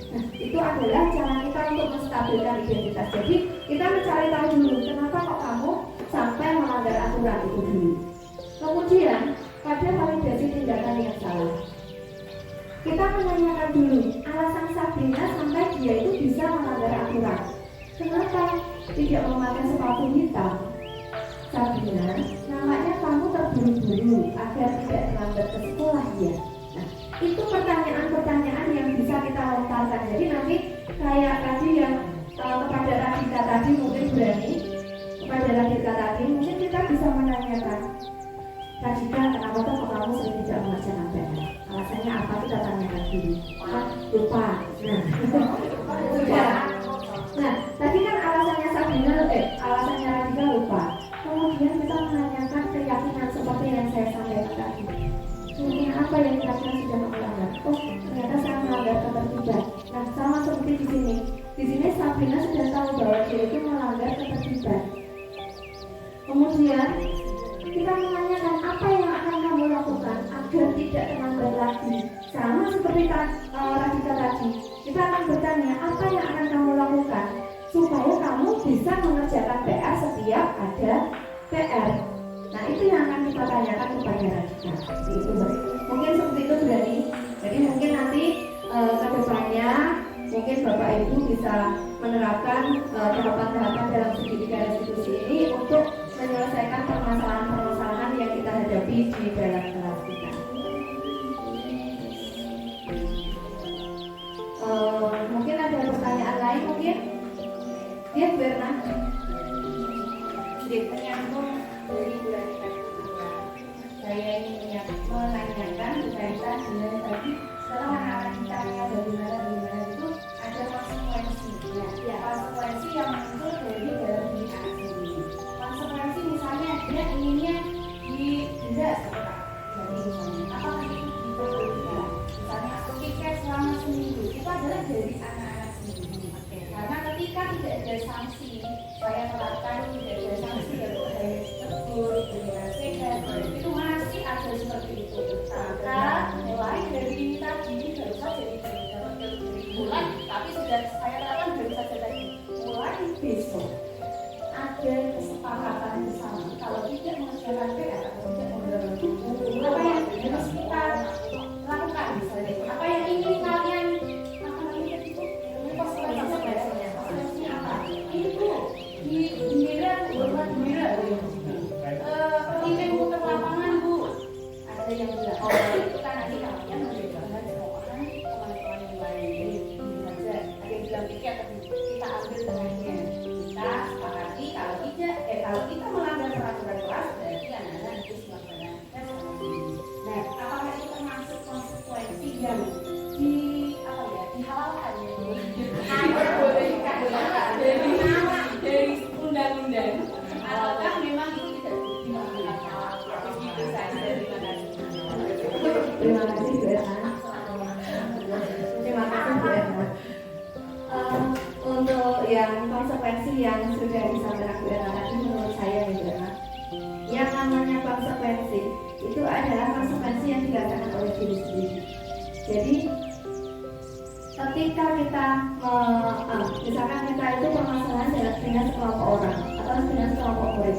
Nah, itu adalah cara kita untuk menstabilkan identitas. Jadi kita mencari tahu dulu, kenapa kok kamu sampai melanggar aturan itu dulu. Kemudian pada validasi tindakan yang salah, kita menanyakan dulu alasan Sabrina sampai dia itu bisa melanggar aturan. Kenapa tidak memakai sepatu hitam? Sabrina, namanya kamu terburu-buru agar tidak terlambat ke sekolah ya. Nah, itu pertanyaan-pertanyaan yang bisa kita lontarkan. Jadi nanti kayak tadi yang kepada Radhika tadi mungkin berani, kepada Radhika tadi mungkin kita bisa menanyakan, Radhika, kenapa tuh kamu sering tidak mengerjakan PR? Alasannya apa? Kita tanyakan dulu. Lupa. Nah, sudah. Nah, tadi kan alasannya Sabrina, alasannya Radhika lupa. Kemudian kita menanyakan keyakinan seperti yang saya sampaikan tadi. Mungkin apa yang kira-kira sudah melanggar? Oh, ternyata saya melanggar ketertiban. Nah, sama seperti di sini. Di sini Sabrina sudah tahu bahwa dia itu melanggar ketertiban. Kemudian kita menanyakan apa yang akan kamu lakukan agar tidak terlambat lagi. Sama seperti Radhika tadi, kita akan bertanya apa yang akan kamu lakukan supaya kamu bisa mengerjakan PR setiap ada PR. Nah, itu yang akan kita tanyakan kepada Radhika. Itu mungkin seperti itu berani. Jadi mungkin nanti ke depannya mungkin Bapak Ibu bisa menerapkan tahapan-tahapan dalam pendidikan restitusi ini untuk menyelesaikan permasalahan-permasalahan yang kita hadapi di dalam kelas kita. Mungkin ada pertanyaan lain mungkin? Ya, Berna. Ternyambung dari bulan kedua. Saya ingin menanyakan berkaitan dengan tadi setelah anak-anak kita bagaimana itu ada konsekuensi. Ya, konsekuensi yang muncul dari dalam diri anak sendiri. Konsekuensi misalnya dia inginnya didenda seperti apakah itu diperbolehkan? Misalnya tiket selama seminggu itu adalah dari anak-anak sendiri. Karena ketika tidak ada sanksi, saya terapkan tidak ada sanksi dari tegur, dengan sehat, itu masih ada seperti itu. Maka mulai dari ini tadi baru saja mulai, tapi sudah saya terapkan baru saja tadi. Mulai besok ada kesepakatan bersama. Kalau tidak mengerjakan PR atau tidak mengerjakan buku, apa yang harus kita lakukan misalnya? Apa yang ingin kalian konsekuensinya apa? Itu di gembira, buat gembira, ingin muter lapangan bu. Ada yang bilang, oh itu kan nanti kalian mengerjakan orang teman-teman yang lain. Jadi saja ada yang bilang tiket, kita ambil tengahnya. Kita sepakati kalau kita melanggar peraturan kelas berarti anak-anak harus melaksanakan tes. Nah, apakah itu termasuk konsekuensi yang dihalalkan ya? Dibolehkan dari undang-undang, ataukah memang itu tidak dilakukan? Begitu saja. Terima kasih. Terima kasih Bu Erna. Terima kasih Bu Erna. Untuk yang konsekuensi yang sudah disampaikan Bu Erna tadi, menurut saya Bu Erna, yang namanya konsekuensi itu adalah konsekuensi yang dirasakan oleh diri sendiri. Jadi ketika kita misalkan kita itu permasalahan dengan sekelompok orang atau dengan sekelompok murid,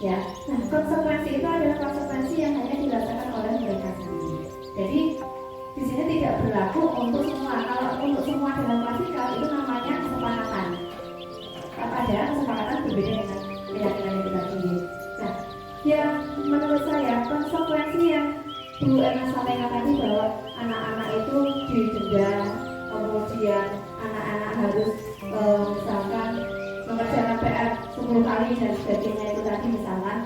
ya. Nah, konsekuensi itu adalah konsekuensi yang hanya dirasakan oleh mereka sendiri. Jadi di sini tidak berlaku untuk semua. Kalau untuk semua dalam klasikal itu namanya kesepakatan. Padahal kesepakatan berbeda dengan keyakinan itu tadi. Nah, yang menurut saya konsekuensi yang Bu Erna sampaikan tadi bahwa anak-anak itu didenda, kemudian anak-anak harus misalkan mengerjakan PR 10 kali dan sebagainya itu tadi misalkan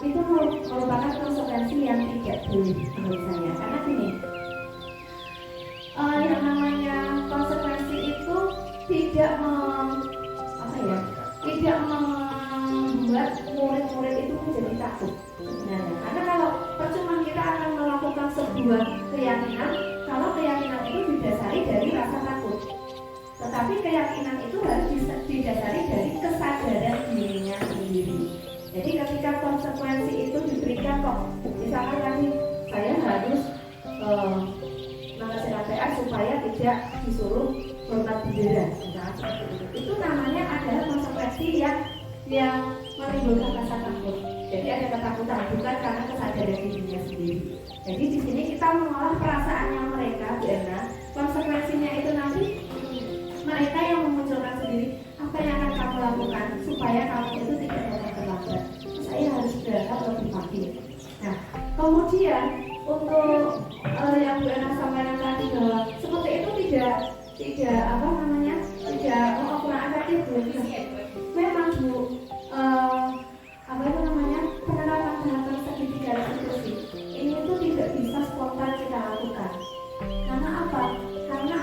itu merupakan konsekuensi yang tidak boleh menurut saya. Karena gini, yang namanya konsekuensi itu tidak membuat murid-murid itu menjadi takut sebenarnya. Karena sebuah keyakinan kalau keyakinan itu didasari dari rasa takut. Tetapi keyakinan itu harus didasari dari kesadaran dirinya sendiri. Jadi ketika konsekuensi itu diberikan kok, misalkan tadi saya harus mengasihkan PR supaya tidak disuruh hormat bendera, misalkan seperti itu. Itu namanya adalah konsekuensi yang menimbulkan rasa takut. Jadi ada ketakutan bukan karena kesadaran dirinya sendiri. Jadi di sini kita mengolah perasaannya mereka, karena konsekuensinya itu nanti mereka yang memunculkan sendiri apa yang akan kamu lakukan supaya kamu itu tidak datang terlambat. Saya harus berangkat lebih pagi. Nah, kemudian untuk yang Bu Ena sampaikan tadi bahwa seperti itu tidak kurang efektif Bu. Memang Bu, penerapan tahapan segitiga restitusi ini itu tidak bisa spontan kita lakukan. Karena apa? Karena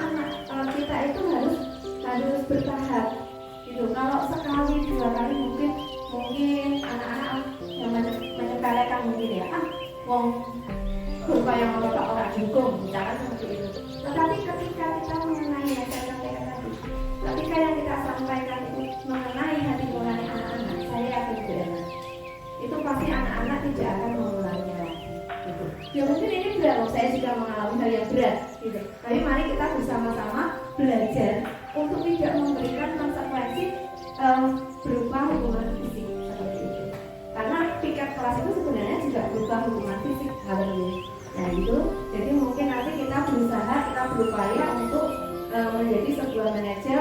anak kita itu harus bertahap gitu. Kalau sekali dua kali mungkin anak-anak yang menyepelekan mungkin ya yang mereka orang dukung misalkan seperti itu. Tetapi ketika kita mengenai ketika yang kita sampaikan itu mengenai hati nurani anak-anak, saya yakin benar itu pasti anak-anak tidak akan mengulanginya lagi gitu. Ya mungkin ini berat loh, saya juga mengalami hal yang berat gitu. Tapi mari kita bersama-sama belajar untuk tidak memberikan konsekuensi berupa hukuman fisik seperti itu. Karena piket kelas itu sebenarnya juga berupa hukuman fisik hal ini. Nah itu, jadi mungkin nanti kita berupaya untuk menjadi sebuah manajer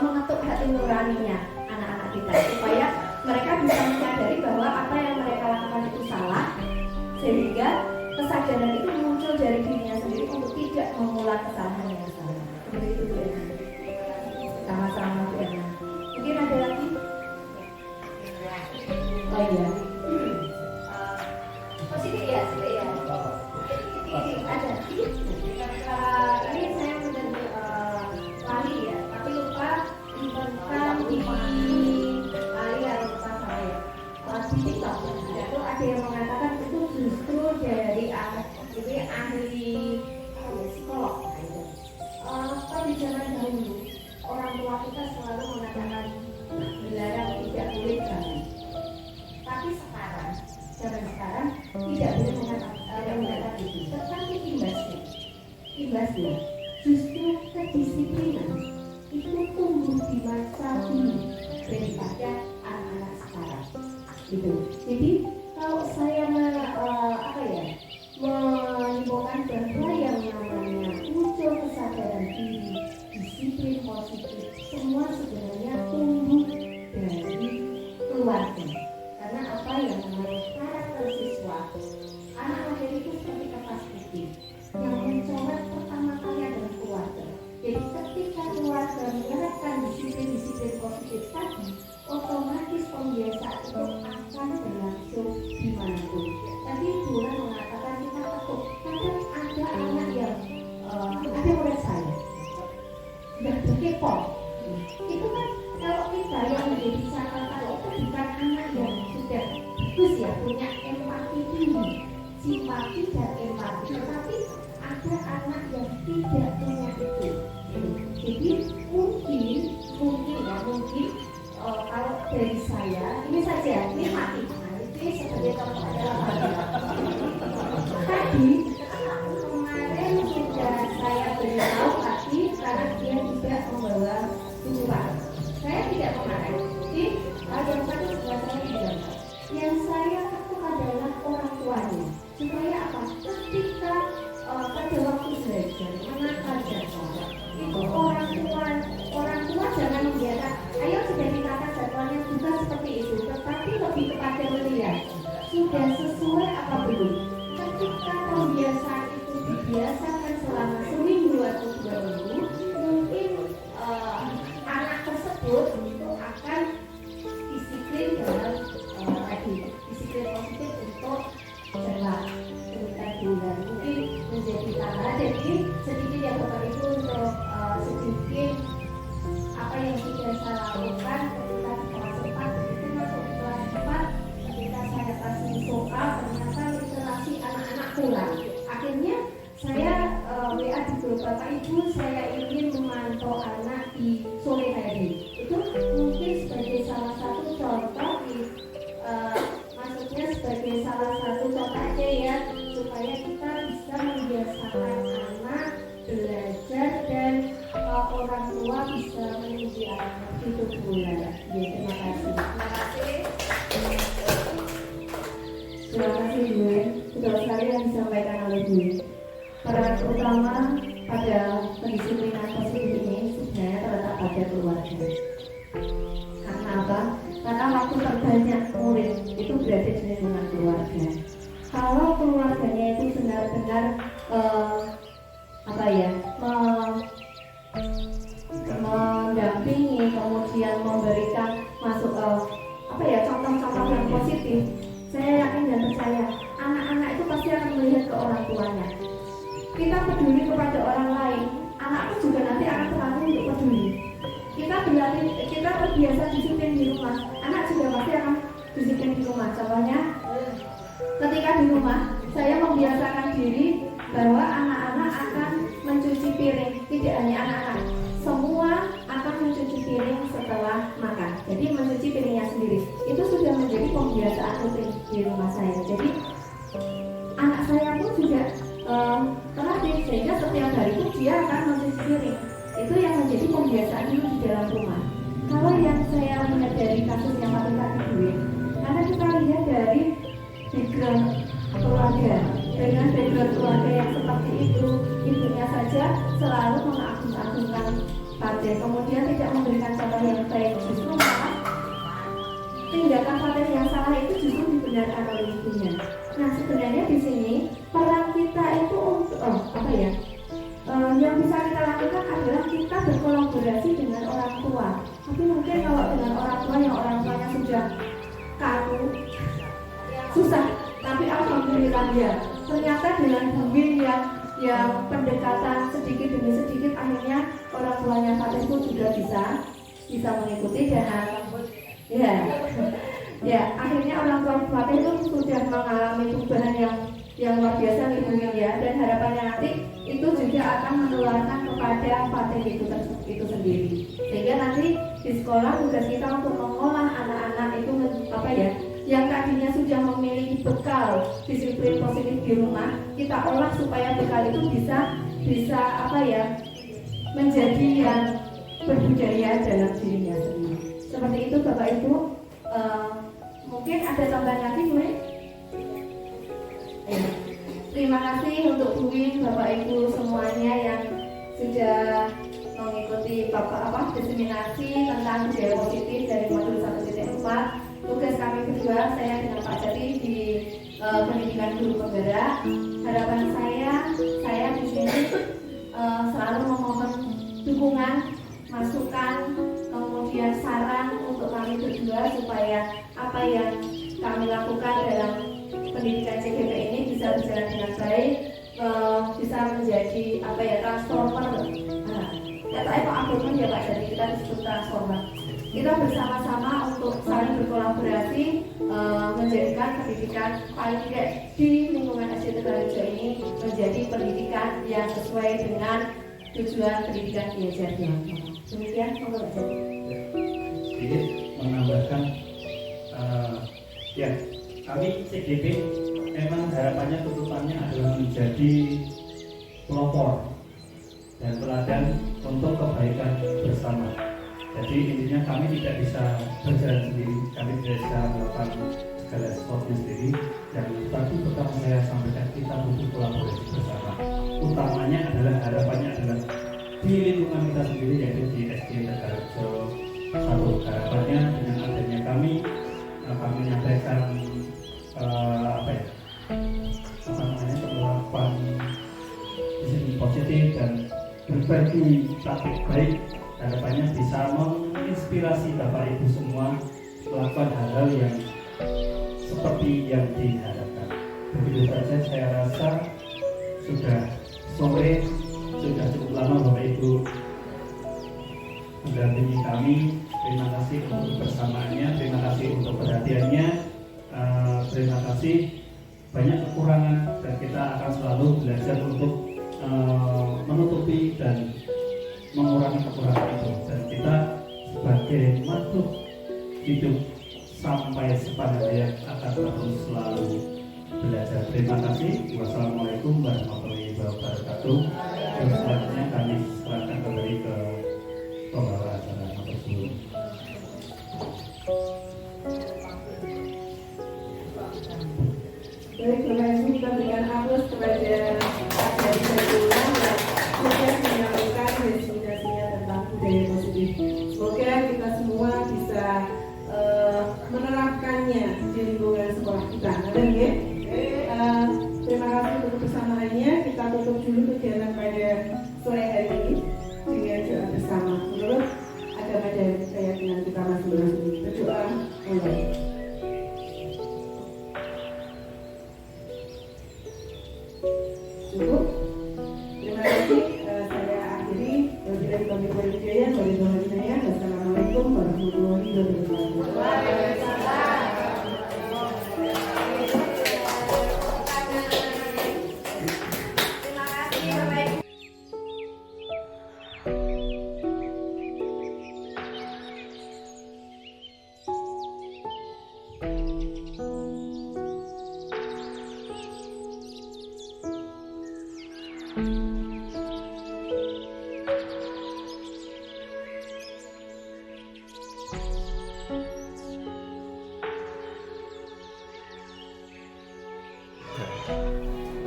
mengetuk hati nuraninya anak-anak kita supaya mereka bisa menyadari bahwa apa yang mereka lakukan itu salah, sehingga kesadaran itu muncul dari dirinya sendiri untuk tidak mengulang kesalahan yang sama. Seperti itu Bu Ena. Sama-sama Bu Ena. Mungkin ada lagi? Oh iya. Sini ya. Ini ada. Ini saya menjadi lali ya, tapi lupa tentang di lali atau lupa saya. Di TikTok itu ada yang mengatakan itu justru dari ahli psikolog. Kalau di zaman dahulu orang tua kita selalu mengatakan dilarang tidak boleh berani. Tapi zaman sekarang tidak boleh mengatakan itu. Tetapi imbasnya justru kedisiplinan itu tumbuh di masa dulu daripada anak-anak sekarang. Gitu. Jadi kalau saya menyimpulkan bahwa yang namanya muncul kesadaran diri, disiplin positif, semua sebenarnya tumbuh dari keluarga. Karena apa yang namanya karakter siswa, anak lahir itu seperti kertas putih yang mencoret pertama kali adalah keluarga. Jadi ketika keluarga menerapkan disiplin positif tadi, otomatis pembiasaan itu akan berlangsung dimanapun. Tadi Tuhan mengatakan kita takut. Kadang ada anak yang ada murid saya sudah berkepo. Itu kan kalau kita yang menjadi catatan itu bukan anak yang sudah bagus ya, punya empati tinggi, simpati dan empati, tetapi ada anak yang tidak punya itu. Jadi mungkin kalau dari saya ini saja, ini mati. Nah, ini sebagai contoh adalah tadi kemarin sudah saya beritahu tadi karena dia tidak membawa tujuan. Saya tidak memakai. Jadi yang satu sudah saya tidak. Yang saya takut adalah orang tuanya. Supaya apa? Ketika pada waktu belajar anak pelajar itu orang tua jangan membiarkan. Ayo sudah dikatakan jadwalnya juga seperti itu, tetapi lebih kepada melihat sudah sesuai apa belum. Ketika pembiasaan itu dibiasakan selama seminggu atau 2 minggu, mungkin anak tersebut itu akan disiplin dalam disiplin positif untuk jalan sekitar bulan. Mungkin menjadi tambahan, jadi sedikit ya Bapak Ibu untuk sedikit apa yang sudah saya lakukan ketika di kelas 4 itu masuk kelas Ibu. Peran utama pada pendisiplinan positif ini sebenarnya terletak pada keluarga. Karena apa? Karena waktu terbanyak murid itu berada di lingkungan keluarga. Kalau keluarganya itu benar-benar mendampingi, kemudian memberikan contoh-contoh yang positif, saya yakin dan percaya anak-anak itu pasti akan melihat ke orang tuanya. Kita peduli kepada orang lain, anak pun juga nanti akan terlatih untuk peduli. Kita terbiasa disiplin di rumah, anak juga pasti akan disiplin di rumah. Contohnya, ketika di rumah saya membiasakan diri bahwa anak-anak akan mencuci piring. Tidak hanya anak-anak, semua akan mencuci piring setelah makan. Jadi mencuci piringnya sendiri itu sudah menjadi pembiasaan rutin di rumah saya. Jadi anak saya pun juga terlatih, sehingga setiap hari itu dia akan mencuci piring. Itu yang menjadi pembiasaan dulu di dalam rumah. Kalau yang saya lihat dari kasus yang tadi, karena kita lihat dari background keluarga, dengan background keluarga yang seperti itu, ibunya saja selalu mengagung-agungkan Fatih, kemudian tidak memberikan contoh yang baik, justru malah tindakan Fatih yang salah itu justru dibenarkan oleh ibunya. Nah, sebenarnya di sini peran kita itu untuk yang bisa kita lakukan adalah kita berkolaborasi dengan orang tua. Tapi mungkin kalau dengan orang tua yang orang tuanya sudah kaku, susah. Tapi alhamdulillah ya, ternyata dengan bimbing yang pendekatan sedikit demi sedikit, akhirnya orang tuanya Fatih pun juga bisa mengikuti dan akhirnya orang tua Fatih itu sudah mengalami perubahan yang luar biasa nih ya, dan harapannya nanti itu juga akan menularkan kepada Fatih itu sendiri, sehingga nanti di sekolah tugas kita untuk mengolah anak-anak itu yang tadinya sudah memiliki bekal disiplin positif di rumah, kita olah supaya bekal itu bisa menjadi yang berbudaya dalam dirinya sendiri. Seperti itu Bapak Ibu. Mungkin ada tambahan lagi gue. Terima kasih untuk Bu Win, Bapak Ibu semuanya yang sudah mengikuti diseminasi tentang budaya positif dari modul 1.4. Tugas kami berdua, saya dengan Pak Jati di pendidikan guru penggerak. Harapan saya di sini selalu memohon dukungan, masukan, kemudian saran untuk kami berdua supaya apa yang kami lakukan dalam pendidikan CGP ini bisa berjalan dengan baik, bisa menjadi transformer. Katanya Pak Abdurrahman ya Pak, jadi kita disebut transformer. Kita bersama-sama untuk saling berkolaborasi menjadikan pendidikan paling tidak di lingkungan SD Tegalrejo ini menjadi pendidikan yang sesuai dengan tujuan pendidikan belajar yang demikian. Pak Jati. Sedikit menambahkan, kami CGP memang harapannya tuntutannya adalah menjadi pelopor dan teladan untuk kebaikan bersama. Jadi intinya kami tidak bisa berjalan sendiri, kami tidak bisa melakukan segala sesuatunya sendiri. Yang tadi pertama saya sampaikan, kita butuh kolaborasi bersama. Utamanya adalah harapannya adalah di lingkungan kita sendiri, yaitu di SD Tegalrejo 1. Harapannya dengan adanya kami menyampaikan penerapan disiplin positif dan berbagi praktik baik. Harapannya bisa menginspirasi Bapak Ibu semua melakukan hal-hal yang seperti yang diharapkan. Begitu saja, saya rasa sudah sore, sudah cukup lama Bapak Ibu mendampingi kami. Terima kasih untuk kebersamaannya, terima kasih untuk perhatiannya, terima kasih. Banyak kekurangan dan kita akan selalu belajar untuk menutupi dan mengurangi kekurangan itu, dan kita sebagai makhluk hidup sampai sepanjang hayat akan terus selalu belajar. Terima kasih. Wassalamualaikum warahmatullahi wabarakatuh. Dan selanjutnya kami serahkan kembali ke pembawa acara tersebut. Baik, terima kasih. Kita berikan aplaus kepada tutup dulu kegiatan pada sore hari ini dengan doa bersama. Menurut agama dan keyakinan kita masing-masing, berdoa mulai. Cukup. Terima kasih. Saya akhiri. Wabillahi taufiq wal hidayah. Wassalamualaikum warahmatullahi wabarakatuh.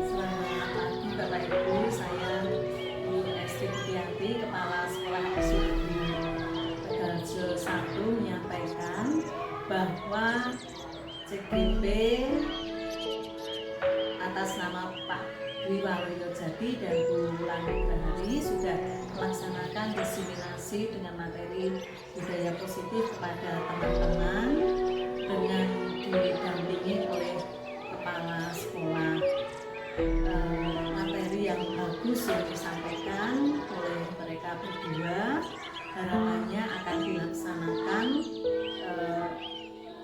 Selamat pagi Bapak Ibu, saya Bu SD Putiati, Kepala Sekolah SD Tegalrejo 1 menyampaikan bahwa CGP atas nama Pak Dwi Waluyo Jadi dan Bu Lani Grahari sudah melaksanakan diseminasi dengan materi budaya positif kepada teman-teman dengan didampingi oleh kepala sekolah. Materi yang bagus yang disampaikan oleh mereka berdua harapannya akan dilaksanakan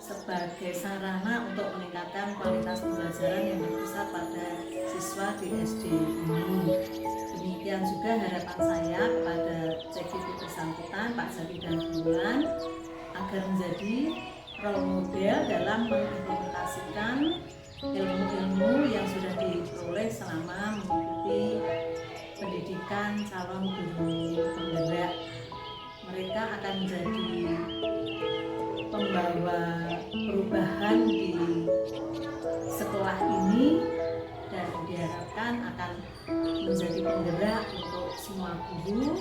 sebagai sarana untuk meningkatkan kualitas pembelajaran yang berpusat pada siswa di SD ini. Demikian juga harapan saya kepada CGP bersangkutan Pak Jadi dan Bulan agar menjadi role model dalam mengimplementasikan ilmu-ilmu yang sudah diperoleh selama mengikuti pendidikan calon guru penggerak. Mereka akan menjadi pembawa perubahan di sekolah ini dan diharapkan akan menjadi penggerak untuk semua guru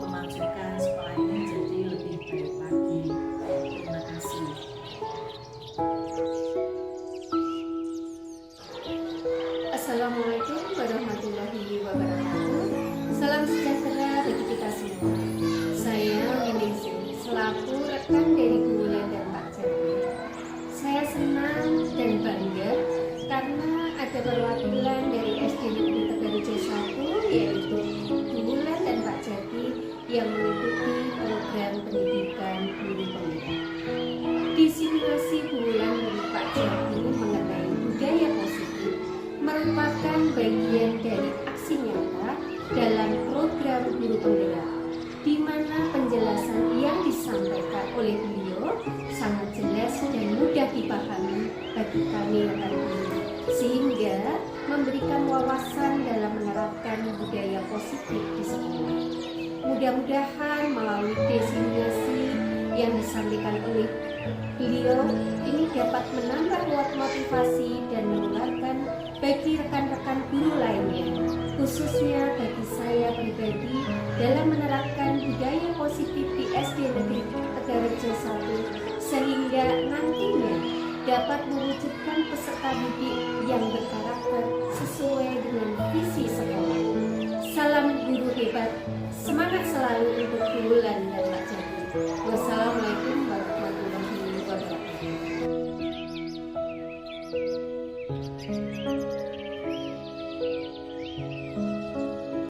memajukan sekolah ini menjadi lebih baik lagi. Terima kasih. Assalamualaikum warahmatullahi wabarakatuh. Salam sejahtera bagi kita semua. Saya Miningsih selaku rekan dari Bu Wulan dan Pak Jadi. Saya senang dan bangga karena ada perwakilan dari SD Negeri Tegalrejo 1 yaitu Bu Wulan dan Pak Jadi yang mengikuti program pendidikan guru penggerak. Diseminasi Bu Wulan dan Pak Jadi mengenai budaya positif merupakan bagian dari aksi nyata dalam program guru penggerak, di mana penjelasan yang disampaikan oleh beliau sangat jelas dan mudah dipahami bagi kami rekan guru, sehingga memberikan wawasan dalam menerapkan budaya positif di sekolah. Mudah-mudahan melalui diseminasi yang disampaikan oleh beliau ini dapat menambah motivasi dan menularkan bagi rekan-rekan guru lainnya, khususnya bagi saya pribadi dalam menerapkan budaya positif di SD Negeri Tegalrejo 1 sehingga nantinya dapat mewujudkan peserta didik yang berkarakter sesuai dengan visi sekolah. Salam guru hebat, semangat selalu untuk Bu Wulan dan Pak Jadi.